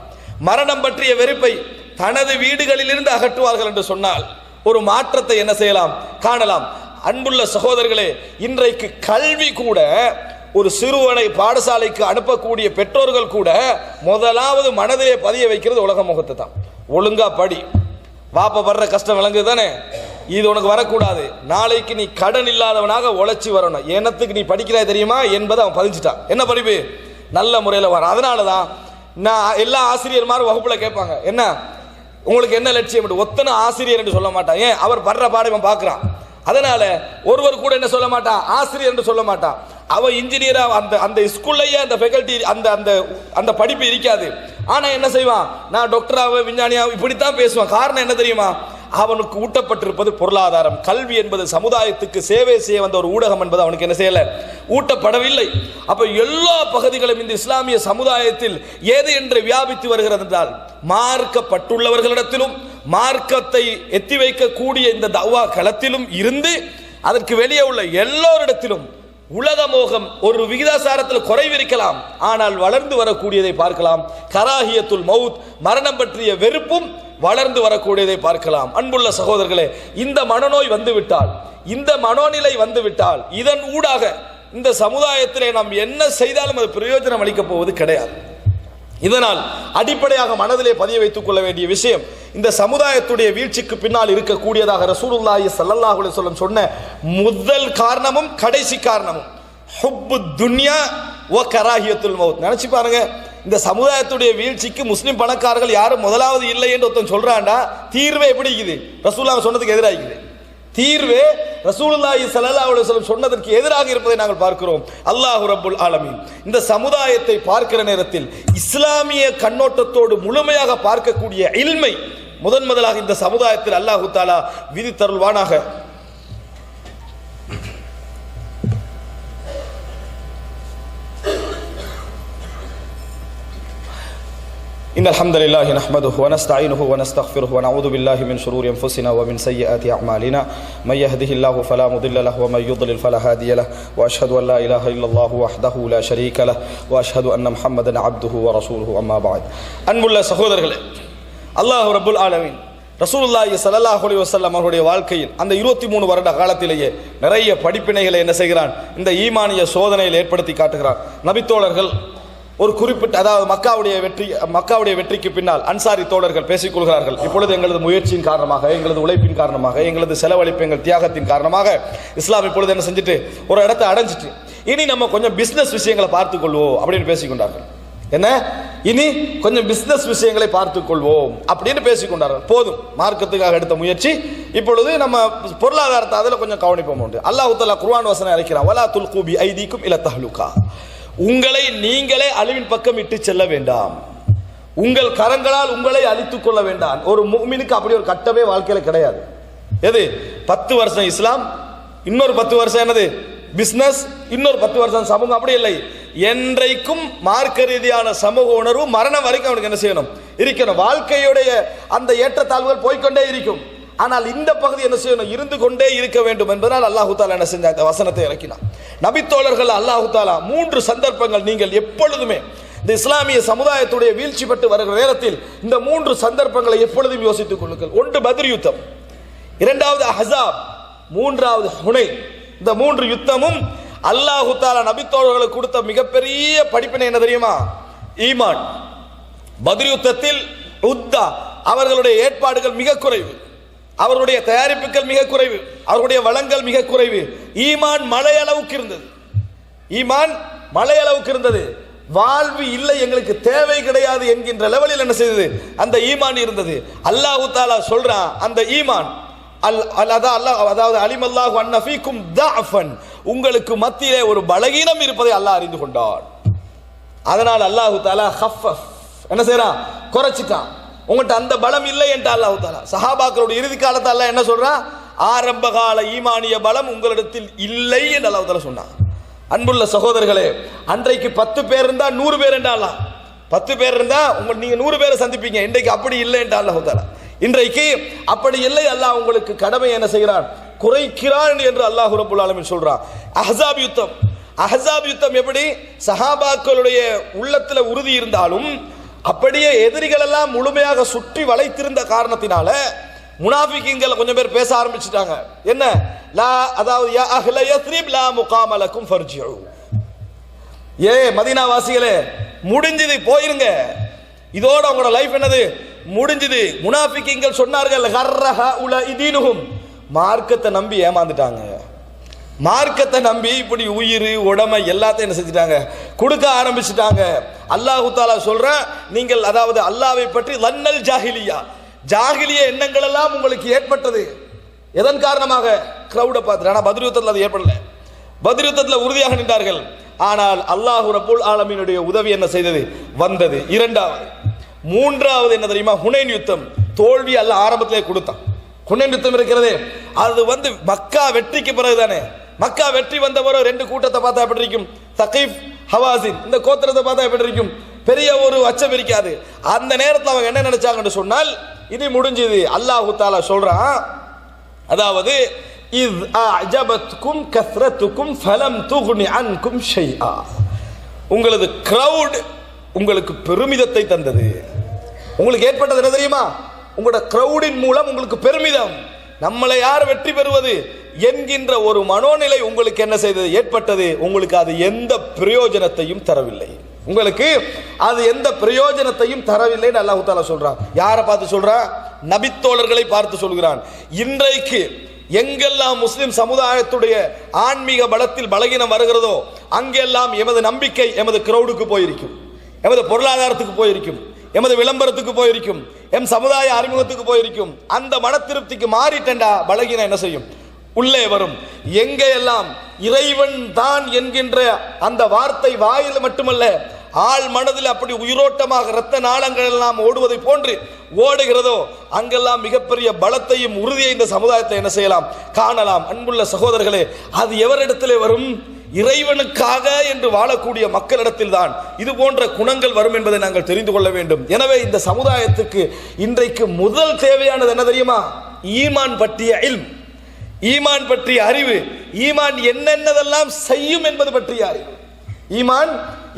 மரணம் பற்றிய வெறுப்பை தனது வீடுகளில் இருந்து அகற்றுவார்கள் என்று சொன்னால் ஒரு மாற்றத்தை என்ன செய்யலாம், காணலாம். அன்புள்ள சகோதரர்களே, இன்றைக்கு கல்வி கூட, ஒரு சிறுவனை பாடசாலைக்கு அனுப்பக்கூடிய பெற்றோர்கள் கூட முதலாவது மனதிலே பதிய வைக்கிறது உலக முகத்தை தான். ஒழுங்கா படி, வாப்ப படுற கஷ்டம் விளங்குது தானே, இது உனக்கு வரக்கூடாது, நாளைக்கு நீ கடன் இல்லாதவனாக உழைச்சி வரணும், என்னத்துக்கு நீ படிக்கிறாய் தெரியுமா என்பதை அவன் பதிச்சுட்டான். என்ன படிப்பு? நல்ல முறையில் வர. அதனாலதான் நான் எல்லா ஆசிரியர்மாரும் வகுப்புல கேட்பாங்க, என்ன உங்களுக்கு என்ன லட்சியம்? ஒத்தனை ஆசிரியர் என்று சொல்ல மாட்டான். ஏன்? அவர் படுற பாடம் பார்க்கிறான். அதனால ஒருவர் கூட என்ன சொல்ல மாட்டான், ஆசிரியர் என்று சொல்ல மாட்டான். அவன் இன்ஜினியரா அந்த ஸ்கூல்லையே அந்த ஃபேக்கல்டி அந்த படிப்பு இருக்காது. ஆனா என்ன செய்வான், நான் டாக்டராக விஞ்ஞானியாக இப்படித்தான் பேசுவான். காரணம் என்ன தெரியுமா? அவனுக்கு ஊட்டப்பட்டிருப்பது பொருளாதாரம். கல்வி என்பது சமுதாயத்துக்கு சேவை செய்ய வந்த ஒரு ஊடகம் என்பது அவனுக்கு என்ன செய்யல, ஊட்டப்படவில்லை. அப்ப எல்லா பகுதிகளும் இந்த இஸ்லாமிய சமுதாயத்தில் ஏது என்று வியாபித்து வருகிறது என்றால், மார்க்கப்பட்டுள்ளவர்களிடத்திலும் மார்க்கத்தை எத்தி வைக்கக்கூடிய இந்த தவ்வா களத்திலும் இருந்து அதற்கு வெளியே உள்ள எல்லோரிடத்திலும் உலக மோகம் ஒரு விகிதாசாரத்தில் குறைவிருக்கலாம், ஆனால் வளர்ந்து வரக்கூடியதை பார்க்கலாம். கராஹியத்துல் மவுத், மரணம் பற்றிய வெறுப்பும் வளர்ந்து வரக்கூடியதை பார்க்கலாம். அன்புள்ள சகோதரர்களே, இந்த மனநோய் வந்துவிட்டால், இந்த மனோநிலை வந்துவிட்டால், இதன் ஊடாக இந்த சமுதாயத்திலே நாம் என்ன செய்தாலும் அது பிரயோஜனம் அளிக்கப் போவது கிடையாது. இதனால் அடிப்படையாக மனதிலே பதிய வைத்துக் கொள்ள வேண்டிய விஷயம், இந்த சமுதாயத்துடைய வீழ்ச்சிக்கு பின்னால் இருக்கக்கூடியதாக ரசூலுல்லாஹி ஸல்லல்லாஹு அலைஹி வஸல்லம் சொன்ன முதல் காரணமும் கடைசி காரணமும் ஹுப்பு துன்யா வ கராஹியத்துல் மவுத். நினைச்சு பாருங்க, இந்த சமுதாயத்துடைய வீழ்ச்சிக்கு முஸ்லிம் பணக்காரர்கள் யாரும் முதலாவது இல்லை என்று ஒருத்தன் சொல்றான்டா, தீர்வே எப்படி இருக்குது? ரசூலுல்லாஹ் சொன்னதுக்கு எதிராக இருக்குது. தீர்வே ரசூலுல்லாஹி ஸல்லல்லாஹு அலைஹி வஸல்லம் சொன்னதற்கு எதிராக இருப்பதை நாங்கள் பார்க்கிறோம். அல்லாஹ் ரப்புல் ஆலமீன் இந்த சமுதாயத்தை பார்க்கிற நேரத்தில் இஸ்லாமிய கண்ணோட்டத்தோடு முழுமையாக பார்க்கக்கூடிய இல்மை முதலாக இந்த சமுதாயத்தில் அல்லாஹ் தஆலா விதித்தருள்வானாக. إن الحمد لله نحمده ونستعينه ونستغفره ونعوذ بالله من شرور أنفسنا ومن سيئات أعمالنا من يهده الله فلا مضل له ومن يضلل فلا هادي له وأشهد أن لا إله إلا الله وحده لا شريك له وأشهد أن محمدا عبده ورسوله أما بعد. அன்புள்ள சகோதரர்களே, அல்லாஹ் ரப்புல் ஆலமீன் ரசூலுல்லாஹி ஸல்லல்லாஹு அலைஹி வஸல்லம் அவருடைய வாழ்க்கையில் அந்த 23 வருட காலத்திலேயே நிறைய படிப்பினைகளை என்ன செய்கிறான், இந்த ஈமானிய சோதனையில் ஏற்படுத்தி காட்டுகிறான். நபித்தோழர்கள் ஒரு குறிப்பிட்ட, அதாவது மக்காவுடைய வெற்றிக்கு பின்னால் அன்சாரி தோழர்கள் பேசிக்கொள்கிறார்கள், இப்பொழுது எங்களது முயற்சியின் காரணமாக, எங்களது உழைப்பின் காரணமாக, எங்களது செலவழிப்பு, எங்கள் தியாகத்தின் காரணமாக இஸ்லாம் இப்பொழுது என்ன செஞ்சுட்டு ஒரு இடத்தை அடைஞ்சிட்டு, இனி நம்ம கொஞ்சம் பிசினஸ் விஷயங்களை பார்த்துக் கொள்வோம் அப்படின்னு பேசிக்கொண்டார்கள். என்ன இனி கொஞ்சம் பிசினஸ் விஷயங்களை பார்த்துக் கொள்வோம் அப்படின்னு பேசிக்கொண்டார்கள். போதும், மார்க்கத்துக்காக எடுத்த முயற்சி. இப்பொழுது நம்ம பொருளாதாரத்தை அதில் கொஞ்சம் கவனிப்போம். அல்லாஹ் தஆலா குர்ஆன் வசனம் இறக்கிறான், வலா துல்கு பி ஐதீக்கும் இலா தஹ்லுகா, உங்களை நீங்களே அழிவின் பக்கம் இட்டு செல்ல வேண்டாம், உங்கள் கரங்களால் உங்களை அழித்துக் கொள்ள வேண்டாம். ஒரு முஃமினுக்கு அப்படி ஒரு கட்டமே வாழ்க்கையில கிடையாது. எது? 10 வருஷம் இஸ்லாம், இன்னொரு 10 வருஷம் என்னது பிசினஸ், இன்னொரு 10 வருஷம் சமூகம். அப்படி இல்லை, என்றைக்கும் மார்க்க ரீதியான சமூக உணர்வு மரணம் வரைக்கும் அவனுக்கு என்ன செய்யணும், இருக்கணும். வாழ்க்கையுடைய அந்த ஏற்றத்தாழ்வுகள் போய்கொண்டே இருக்கும். ஆனால் இந்த பகுதி என்ன செய்யணும், இருந்து கொண்டே இருக்க வேண்டும் என்பதனால் அல்லாஹு தாலா என்ன செஞ்ச இந்த வசனத்தை இறக்கினான். நபித்தோழர்கள் அல்லாஹு தாலா 3 சந்தர்ப்பங்கள், நீங்கள் எப்பொழுதுமே இந்த இஸ்லாமிய சமுதாயத்துடைய வீழ்ச்சி பெற்று வருகிற நேரத்தில் இந்த 3 சந்தர்ப்பங்களை எப்பொழுதும் யோசித்துக் கொள்ளுங்கள். ஒன்று பத்ர் யுத்தம், இரண்டாவது அஹ்ஸாப், மூன்றாவது ஹுனைன். இந்த 3 யுத்தமும் அல்லாஹு தஆலா நபித்தோழர்களுக்கு கொடுத்த மிகப்பெரிய படிப்பினை என்ன தெரியுமா? ஈமான். பத்ர் யுத்தத்தில் உத்தா அவர்களுடைய ஏற்பாடுகள் மிக குறைவு, அவர்களுடைய தயாரிப்புகள் மிக குறைவு, அவர்களுடைய வளங்கள் மிக குறைவு. ஈமான் மலை அளவுக்கு இருந்தது, ஈமான் மலை அளவுக்கு இருந்தது. வாழ்வு இல்லை, எங்களுக்கு தேவை கிடையாது என்கின்ற லெவலில் என்ன செய்தது, அந்த ஈமான் இருந்தது. அல்லாஹு தஆலா சொல்றான், அந்த ஈமான் அதாவது அலிமல்லாஹு அன்ன ஃபீக்கும் தஅஃபன், உங்களுக்கு மத்தியிலே ஒரு பலகீனம் இருப்பதை அல்லாஹ் அறிந்து கொண்டான். அதனால் அல்லாஹு தஆலா ஹஃபஃப் என்ன செய்றான், குறைச்சிட்டான். உங்கள்கிட்ட அந்த பலம் இல்லை என்று அல்லாஹு தஆலா சஹாபாக்களுடைய இறுதி காலத்தை அல்லாஹ் என்ன சொல்றான், ஆரம்ப கால ஈமானிய பலம் உங்களிடத்தில் இல்லை என்று அல்லாஹு தஆலா சொன்னான். அன்புள்ள சகோதரர்களே, அன்றைக்கு 10 பேர் இருந்தா 100 பேர் என்றாலாம், 10 பேர் இருந்தா நீங்க 100 பேரை சந்திப்பீங்க. இன்றைக்கு அப்படி இல்லை என்று அல்லாஹு தஆலா, இன்றைக்கு அப்படி இல்லை. அல்லாஹ் உங்களுக்கு கடமை என்ன செய்கிறான், குறைக்கிறான் என்று அல்லாஹ் ரப்பல் ஆலமீன் சொல்றான். அஹ்ஸாப் யுத்தம், அஹ்ஸாப் யுத்தம் எப்படி சஹாபாக்களுடைய உள்ளத்துல உறுதி இருந்தாலும் அப்படியே எதிரிகள் எல்லாம் முழுமையாக சுற்றி வளைத்திருந்த காரணத்தினால முனாஃபிகீன்கள் கொஞ்சம் பேர் பேச ஆரம்பிச்சிட்டாங்க. என்ன? லா, அதாவது யா அஹ்ல யஸ்ரிப் லா முகாம லக்கும் ஃபர்ஜிஉ, ஏ மதீனா வாசிகளே முடிஞ்சது, போயிருங்க, இதோட உங்களோட லைஃப் என்னது முடிஞ்சது. முனாஃபிகீன்கள் சொன்னார்கள், கர்ரஹ உல இதீனுஹும், மார்க்கத்தை நம்பி ஏமாந்துட்டாங்க, மார்க்கத்தை நம்பி இப்படி உயிர் உடமை எல்லாத்தையும் என்ன செஞ்சிட்டாங்க, கொடுக்க ஆரம்பிச்சிட்டாங்க. அல்லாஹு தஆலா சொல்ற, நீங்கள் அதாவது அல்லாஹ்வை பற்றி லன்னல் ஜாஹிலியா, ஜாஹிலிய எண்ணங்கள் எல்லாம் உங்களுக்கு ஏற்பட்டது. எதன் காரணமாக? கிரௌட பார்த்து. ஆனால் பத்ர் யுத்தத்தில் அது ஏற்படல, பத்ர் யுத்தத்தில் உறுதியாக நின்றார்கள். ஆனால் அல்லாஹ் ரப்பல் ஆலமீனுடைய உதவி என்ன செய்தது, வந்தது. இரண்டாவது, மூன்றாவது என்ன தெரியுமா, ஹுனைன் யுத்தம். தோல்வி அல்லாஹ் ஆரம்பத்திலே கொடுத்தான். ஹுனைன் யுத்தம் இருக்கிறதே, அது மக்கா வெற்றிக்கு பிறகு தானே. மக்கா வெற்றி வந்தவரோ 2 கூட்டத்தை பார்த்தா எப்படி இருக்கும், தகீஃப் ஹவாசின், இந்த கோத்திரத்தை பார்த்தா எப்படி இருக்கும், பெரிய ஒரு அச்சம் இருக்காது. அந்த நேரத்தில் அவங்க என்ன நினைச்சாங்கன்னு சொன்னால், இது முடிஞ்சது. அல்லாஹு தஆலா சொல்றான், அதாவது இஸ் அஜபத்கும் கஸ்ரத்துக்கும் ஃபலம் துக்னி அன்கும் ஷைஆ, உங்களது கிரவுட் உங்களுக்கு பெருமிதத்தை தந்தது. உங்களுக்கு ஏற்பட்டது என்ன தெரியுமா, உங்களோட கிரவுடின் மூலம் உங்களுக்கு பெருமிதம், நம்மளை யார் வெற்றி பெறுவது என்கின்ற ஒரு மனோநிலை உங்களுக்கு என்ன செய்தது, ஏற்பட்டது. உங்களுக்கு அது எந்த பிரயோஜனத்தையும் தரவில்லை, உங்களுக்கு அது எந்த பிரயோஜனத்தையும் தரவில்லைன்னு அல்லாஹ் தஆலா சொல்றான். யாரை பார்த்து சொல்றான்? நபித்தோழர்களை பார்த்து சொல்கிறான். இன்றைக்கு எங்கெல்லாம் முஸ்லிம் சமுதாயத்துடைய ஆன்மீக பலத்தில் பலகீனம் வருகிறதோ அங்கெல்லாம் எமது நம்பிக்கை எமது கிரௌடுக்கு போயிருக்கும், எமது பொருளாதாரத்துக்கு போயிருக்கும், எமது விளம்பரத்துக்கு போயிருக்கும், எம் சமுதாய அறிமுகத்துக்கு போயிருக்கும். அந்த மன திருப்திக்கு மாறிட்டண்டா பலகீனம் என்ன செய்யும், உள்ளே வரும். எங்கெல்லாம் இறைவன் தான் என்கின்ற அந்த வார்த்தை வாயில் மட்டுமல்ல, ஆள் மனதில் அப்படி உயிரோட்டமாக இரத்த நாளங்கள் எல்லாம் ஓடுவதை போன்று ஓடுகிறதோ அங்கெல்லாம் மிகப்பெரிய பலத்தையும் உறுதியை இந்த சமுதாயத்தை என்ன செய்யலாம், காணலாம். அன்புள்ள சகோதரர்களே, அது எவரிடத்திலே வரும்? இறைவனுக்காக என்று வாழக்கூடிய மக்களிடத்தில் தான் இது போன்ற குணங்கள் வரும் என்பதை நாங்கள் தெரிந்து கொள்ள வேண்டும். எனவே இந்த சமுதாயத்துக்கு இன்றைக்கு முதல் தேவையானது என்ன தெரியுமா? ஈமான் பற்றிய இல்ம், ஈமான் பற்றிய அறிவு, ஈமான் என்னென்னதெல்லாம் செய்யும் என்பது பற்றிய அறிவு. ஈமான்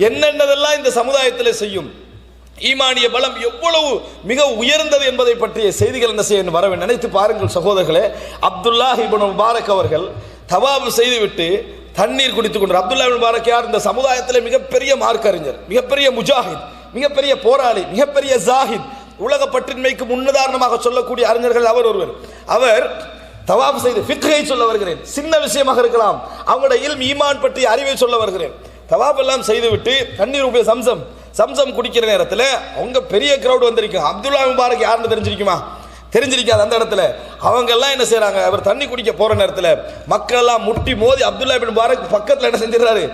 என்னென்னதெல்லாம் இந்த சமுதாயத்தில் செய்யும், ஈமானிய பலம் எவ்வளவு மிக உயர்ந்தது என்பதை பற்றிய செய்திகள் என்ன செய்ய வர நினைத்து பாருங்கள் சகோதரர்களே. அப்துல்லாஹ் இப்னு முபாரக் அவர்கள் தவாப் செய்துவிட்டு தண்ணீர் குடித்துக் கொண்டார். அப்துல்லாஹ் இப்னு முபாரக் யார்? இந்த சமுதாயத்தில் மிகப்பெரிய மார்க்க அறிஞர், மிகப்பெரிய முஜாஹித், மிகப்பெரிய போராளி, மிகப்பெரிய ஜாஹித், உலக பற்றின்மைக்கு முன்னுதாரணமாக சொல்லக்கூடிய அறிஞர்கள் அவர் ஒருவர். அவர் தவாப் செய்து ஃபிக்ஹை சொல்ல வருகிறேன், சின்ன விஷயமாக இருக்கலாம், அவங்களுடைய இல்ம் ஈமான் பற்றிய அறிவை சொல்ல வருகிறேன். தவாப் எல்லாம் செய்துவிட்டு தண்ணீர் உபயோக சம்சம் குடிக்கிற நேரத்தில் அவங்க பெரிய கிரௌட் வந்திருக்கும். அப்துல்லா முபாரக் யாருன்னு தெரிஞ்சிருக்குமா? தெரிஞ்சிருக்காது. அந்த இடத்துல அவங்க எல்லாம் என்ன செய்யறாங்க, அவர் தண்ணி குடிக்க போற நேரத்தில் மக்கள் எல்லாம் முட்டி மோதி அப்துல்லா பின் முபாரக் பக்கத்தில் என்ன செஞ்சிடறாரு,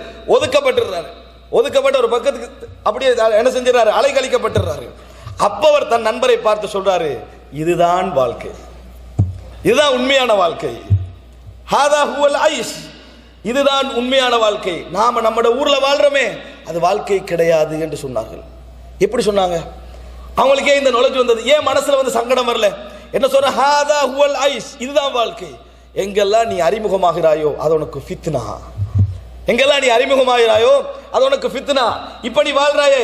ஒதுக்கப்பட்ட ஒரு பக்கத்துக்கு அப்படியே என்ன செஞ்சிடறாரு, அலைக்கழிக்கப்பட்டுறாரு. அப்ப அவர் தன் நண்பரை பார்த்து சொல்றாரு, இதுதான் வாழ்க்கை, இதுதான் உண்மையான வாழ்க்கை, ஹாதா ஹுவல் ஐஷ், இதுதான் உண்மையான வாழ்க்கை. நாம நம்ம ஊர்ல வாழ்றோமே அது வாழ்க்கை கிடையாது என்று சொன்னார்கள். எப்படி சொன்னாங்க? அவங்களுக்கே இந்த knowledge வந்தது. ஏன் மனசுல வந்து சங்கடம் வரல? என்ன சொல்ற, ஹாதா ஹுவல் ஐஷ், இதுதான் வாழ்க்கை. எங்கெல்லாம் நீ அறிமுகமாகிறாயோ அது உனக்கு ஃபித்னா, எங்கெல்லாம் நீ அறிமுகமாகிறாயோ அது உனக்கு ஃபித்னா. இப்ப நீ வாழ்றாயே,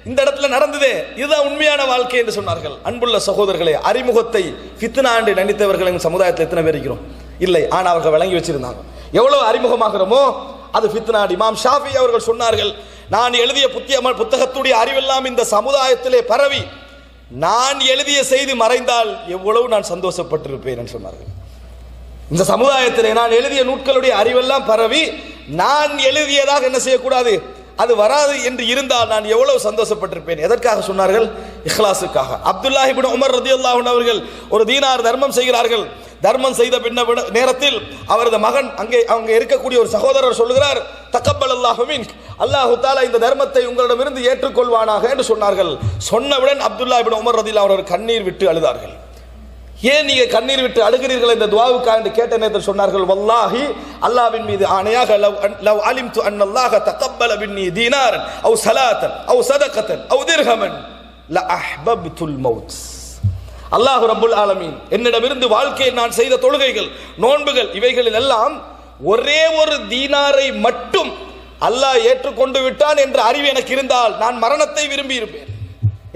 இந்த இடத்துல நடந்ததே, இதுதான் உண்மையான வாழ்க்கை என்று சொன்னார்கள். அன்புள்ள சகோதரர்களே, அறிமுகத்தை ஃபித்னா என்று நினைத்தவர்கள் எங்கள் சமுதாயத்தில் எத்தனை பேர் இருக்கிறோம்? இல்லை. ஆனால் அவர்கள் விளங்கி வச்சிருந்தாங்க, எவ்வளவு அறிமுகமாகிறோமோ அது ஃபித்னா. இமாம் ஷாஃபி அவர்கள் சொன்னார்கள், நான் எழுதிய புத்தகத்துடைய அறிவெல்லாம் இந்த சமுதாயத்திலே பரவி நான் எழுதிய செய்தி மறைந்தால் எவ்வளவு நான் சந்தோஷப்பட்டிருப்பேன் என்று சொன்னார்கள். இந்த சமுதாயத்திலே நான் எழுதிய நூட்களுடைய அறிவெல்லாம் பரவி நான் எழுதியதாக என்ன செய்யக்கூடாது, அது வராது என்று இருந்தால் நான் எவ்வளவு சந்தோஷப்பட்டிருப்பேன். எதற்காக சொன்னார்கள்? இஹ்லாஸுக்காக. அப்துல்லாஹ் இப்னு உமர் ரலியல்லாஹு அன்ஹு அவர்கள் ஒரு தீனார் தர்மம் செய்கிறார்கள். தர்மம் செய்த நேரத்தில் அவரது மகன் அங்கே இருக்கக்கூடிய ஒரு சகோதரர் சொல்லுகிறார், தக்கப்பலல்லாஹு மின்க், அல்லாஹு தஆலா இந்த தர்மத்தை உங்களிடமிருந்து ஏற்றுக்கொள்வானாக என்று சொன்னார்கள். சொன்னவுடன் அப்துல்லாஹ் இப்னு உமர் ரலியல்லாஹு அன்ஹு அவர்கள் கண்ணீர் விட்டு அழுதார்கள். ஏன் நீங்க கண்ணீர் விட்டு அழுகிறீர்கள் இந்த துஆவுக்காக என்று கேட்ட நேரத்தில் சொன்னார்கள், வல்லாஹி, அல்லாஹ்வின் மீது ஆணையாக, லவ் அலிம்து அன்னல்லாஹ தக்கப்பல மின்னி தீனாரன் அவ் ஸலாத்தன் அவ் ஸதகத்தன் அவ் திர்ஹமன் ல அஹ்பப்துல் மௌத். அல்லாஹ் ரப்புல் ஆலமீன் என்னிடமிருந்து வாழ்க்கையில் நான் செய்த தொழுகைகள், நோன்புகள், இவைகளில் எல்லாம் ஒரே ஒரு தீனாரை மட்டும் அல்லாஹ் ஏற்றுக்கொண்டு விட்டான் என்ற அறிவு எனக்கு இருந்தால் நான் மரணத்தை விரும்பி இருப்பேன்.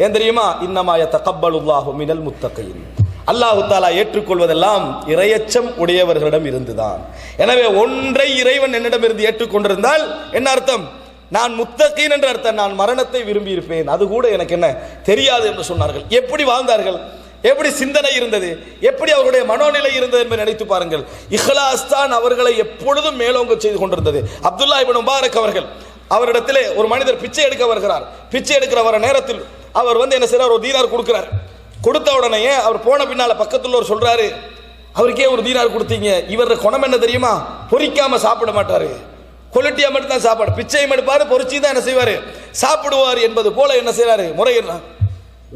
ஏன் தெரியுமா? இன்னமா யதகப்பலுல்லாஹு மினல் முத்தகீன், அல்லாஹு தஆலா ஏற்றுக்கொள்வதெல்லாம் இறையச்சம் உடையவர்களிடம் இருந்துதான். எனவே ஒன்றை இறைவன் என்னிடமிருந்து ஏற்றுக்கொண்டிருந்தால் என்ன அர்த்தம்? நான் முத்தகீன் என்ற அர்த்தம். நான் மரணத்தை விரும்பி இருப்பேன், அது கூட எனக்கு என்ன தெரியாது என்று சொன்னார்கள். எப்படி வாழ்ந்தார்கள், எப்படி சிந்தனை இருந்தது, எப்படி அவருடைய மனோநிலை இருந்தது என்பதை நினைத்து பாருங்கள். இஹ்லாஸ் தான் அவர்களை எப்பொழுதும் மேலோங்க செய்து கொண்டிருந்தது. அப்துல்லாஹ் இப்னு முபாரக் அவர்கள், அவரிடத்திலே ஒரு மனிதர் பிச்சை எடுக்க வருகிறார். பிச்சை எடுக்கிற வர நேரத்தில் அவர் வந்து என்ன செய்றார், ஒரு தீனார் கொடுக்கிறார். கொடுத்த உடனே அவர் போன பின்னால பக்கத்துல ஒரு சொல்றாரு, அவருக்கே ஒரு தீனார் கொடுத்தீங்க, இவர குணம் என்ன தெரியுமா, பொரிக்காம சாப்பிட மாட்டாரு, கொலட்டியா மட்டும் தான் சாப்பாடு, பிச்சையும் எடுப்பாரு, பொரிச்சு தான் என்ன செய்வாரு, சாப்பிடுவார் என்பது போல என்ன செய்யறாரு, முறையிடுறார்.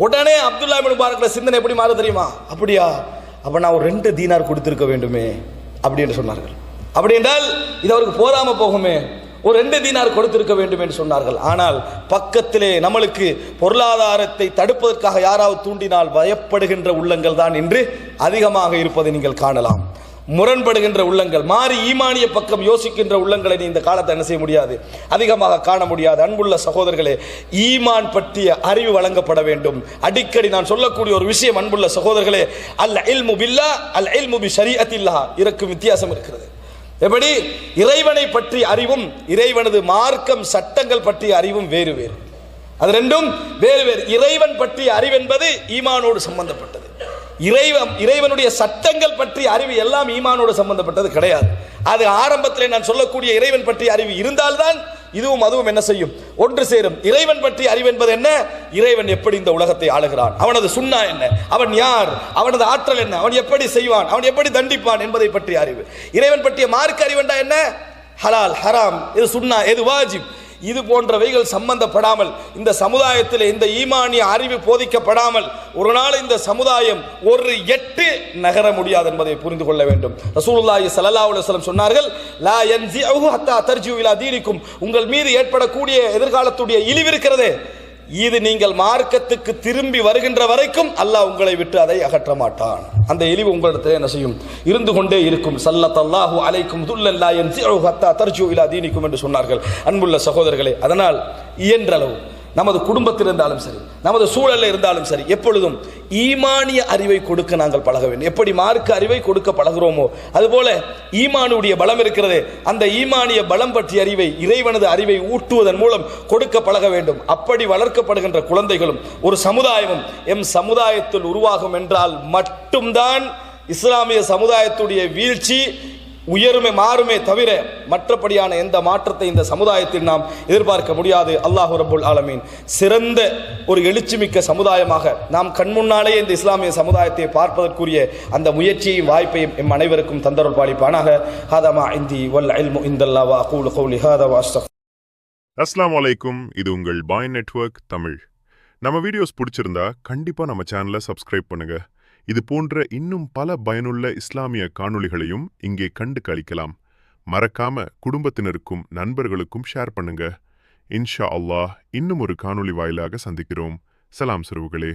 உடனே அப்துல்லாஹ் இப்னு முபாரக்ல சிந்தனை எப்படி மாற தெரியுமா, அப்படியா, அப்ப நான் ஒரு 2 தீனார் கொடுத்திருக்க வேண்டுமே அப்படின்னு சொன்னார்கள். அப்படி என்றால் இது அவருக்கு போதாம போகுமே, ஒரு 2 தீனார் கொடுத்திருக்க வேண்டும் என்று சொன்னார்கள். ஆனால் பக்கத்திலே நம்மளுக்கு பொருளாதாரத்தை தடுப்பதற்காக யாராவது தூண்டினால் பயப்படுகின்ற உள்ளங்கள் தான் இன்று அதிகமாக இருப்பதை நீங்கள் காணலாம். முரண்படுகின்ற உள்ளங்கள், மாறி ஈமானிய பக்கம் யோசிக்கின்ற உள்ளங்களை இந்த காலத்தை என்ன செய்ய முடியாது, அதிகமாக காண முடியாது. அன்புள்ள சகோதரர்களே, ஈமான் பற்றிய அறிவு வழங்கப்பட வேண்டும். அடிக்கடி நான் சொல்லக்கூடிய ஒரு விஷயம், அன்புள்ள சகோதரர்களே, அல் இல்மு பில்லாஹ் அல் இல்மு பி ஷரீஅத்தில்லாஹ், இதற்கு வித்தியாசம் இருக்கிறது. எப்படி இறைவனை பற்றிய அறிவும் இறைவனது மார்க்கம் சட்டங்கள் பற்றிய அறிவும் வேறு வேறு, அது ரெண்டும் வேறு வேறு. இறைவன் பற்றிய அறிவு என்பது ஈமானோடு சம்பந்தப்பட்டது. இறைவனுடைய சட்டங்கள் பற்றிய அறிவு எல்லாம் ஈமானோடு சம்பந்தப்பட்டது கிடையாது. அது ஆரம்பத்தில் நான் சொல்லக்கூடிய இறைவன் பற்றிய அறிவு இருந்தால்தான் இதுவும் அதுவும் என்ன செய்யும், ஒன்று சேரும். இறைவன் பற்றிய அறிவு என்பது என்ன, இறைவன் எப்படி இந்த உலகத்தை ஆளுகிறான், அவனது சுன்னா என்ன, அவன் யார், அவனது ஆற்றல் என்ன, அவன் எப்படி செய்வான், அவன் எப்படி தண்டிப்பான் என்பதை பற்றிய அறிவு. இறைவன் பற்றிய மார்க்க அறிவெண்டா என்ன, ஹலால் ஹராம், எது சுன்னா எது வாஜிப், இது போன்றவைகள் சம்பந்தப்படாமல் இந்த சமுதாயத்தில் இந்த ஈமானிய அறிவு போதிக்கப்படாமல் ஒரு நாள் இந்த சமுதாயம் ஒரு எட்டு நகர முடியாது என்பதை புரிந்து கொள்ள வேண்டும். ரசூலுல்லாஹி ஸல்லல்லாஹு அலைஹி வஸல்லம் சொன்னார்கள், லா யன்ஸிஉஹு ஹத்தா தர்ஜிஉ இலா தீனிக்கும், உங்கள் மீது ஏற்படக்கூடிய எதிர்காலத்துடைய இழிவு இருக்கிறதே, இது நீங்கள் மார்க்கத்துக்கு திரும்பி வருகின்ற வரைக்கும் அல்லாஹ் உங்களை விட்டு அதை அகற்ற மாட்டான். அந்த இழிவு உங்களிடத்தில் என்ன செய்யும், இருந்து கொண்டே இருக்கும். ஸல்லல்லாஹு அலைக்கும் துல்லன் லா யன்ஸிஉஹு ஹத்தா தர்ஜிஉ இலா தீனிக்கும் என்று சொன்னார்கள். அன்புள்ள சகோதரர்களே, அதனால் இயன்றளவு நமது குடும்பத்தில் இருந்தாலும் சரி, நமது சூழலில் இருந்தாலும் சரி, எப்பொழுதும் ஈமானிய அறிவை கொடுக்க நாங்கள் பழக வேண்டும். எப்படி மார்க்க அறிவை கொடுக்க பழகிறோமோ அதுபோல ஈமானுடைய பலம் இருக்கிறது, அந்த ஈமானிய பலம் பற்றிய அறிவை, இறைவனது அறிவை ஊட்டுவதன் மூலம் கொடுக்க பழக வேண்டும். அப்படி வளர்க்கப்படுகின்ற குழந்தைகளும் ஒரு சமுதாயமும் எம் சமுதாயத்தில் உருவாகும் என்றால் மட்டும்தான் இஸ்லாமிய சமுதாயத்துடைய வீழ்ச்சி உயருமே மாறுமே தவிர மற்றபடியான எந்த மாற்றத்தை இந்த சமுதாயத்தில் நாம் எதிர்பார்க்க முடியாது. அல்லாஹ் ரப்புல் ஆலமீன் சிறந்த ஒரு எழுச்சிமிக்க சமுதாயமாக நாம் கண்முன்னாலே இந்த இஸ்லாமிய சமுதாயத்தை பார்ப்பதற்குரிய அந்த முயற்சியையும் வாய்ப்பையும் எம் அனைவருக்கும் தந்தருள் பாலிப்பானாக. ஹாதா மா இந்தி வல் இல்மு இந்தல்லாஹ் வ அகூலு கௌலி ஹாதா வ அஸ்தக்ஃபிர். அஸ்ஸலாமு அலைக்கும். இது உங்கள் பாய் நெட்வொர்க் தமிழ். நம்ம வீடியோஸ் பிடிச்சிருந்தா கண்டிப்பா நம்ம சேனலை சப்ஸ்கிரைப் பண்ணுங்க. இது போன்ற இன்னும் பல பயனுள்ள இஸ்லாமிய காணொளிகளையும் இங்கே கண்டு களிக்கலாம். மறக்காம குடும்பத்தினருக்கும் நண்பர்களுக்கும் ஷேர் பண்ணுங்க. இன்ஷா அல்லாஹ் இன்னும் ஒரு காணொளி வாயிலாக சந்திக்கிறோம். சலாம் சிறுவுகளே.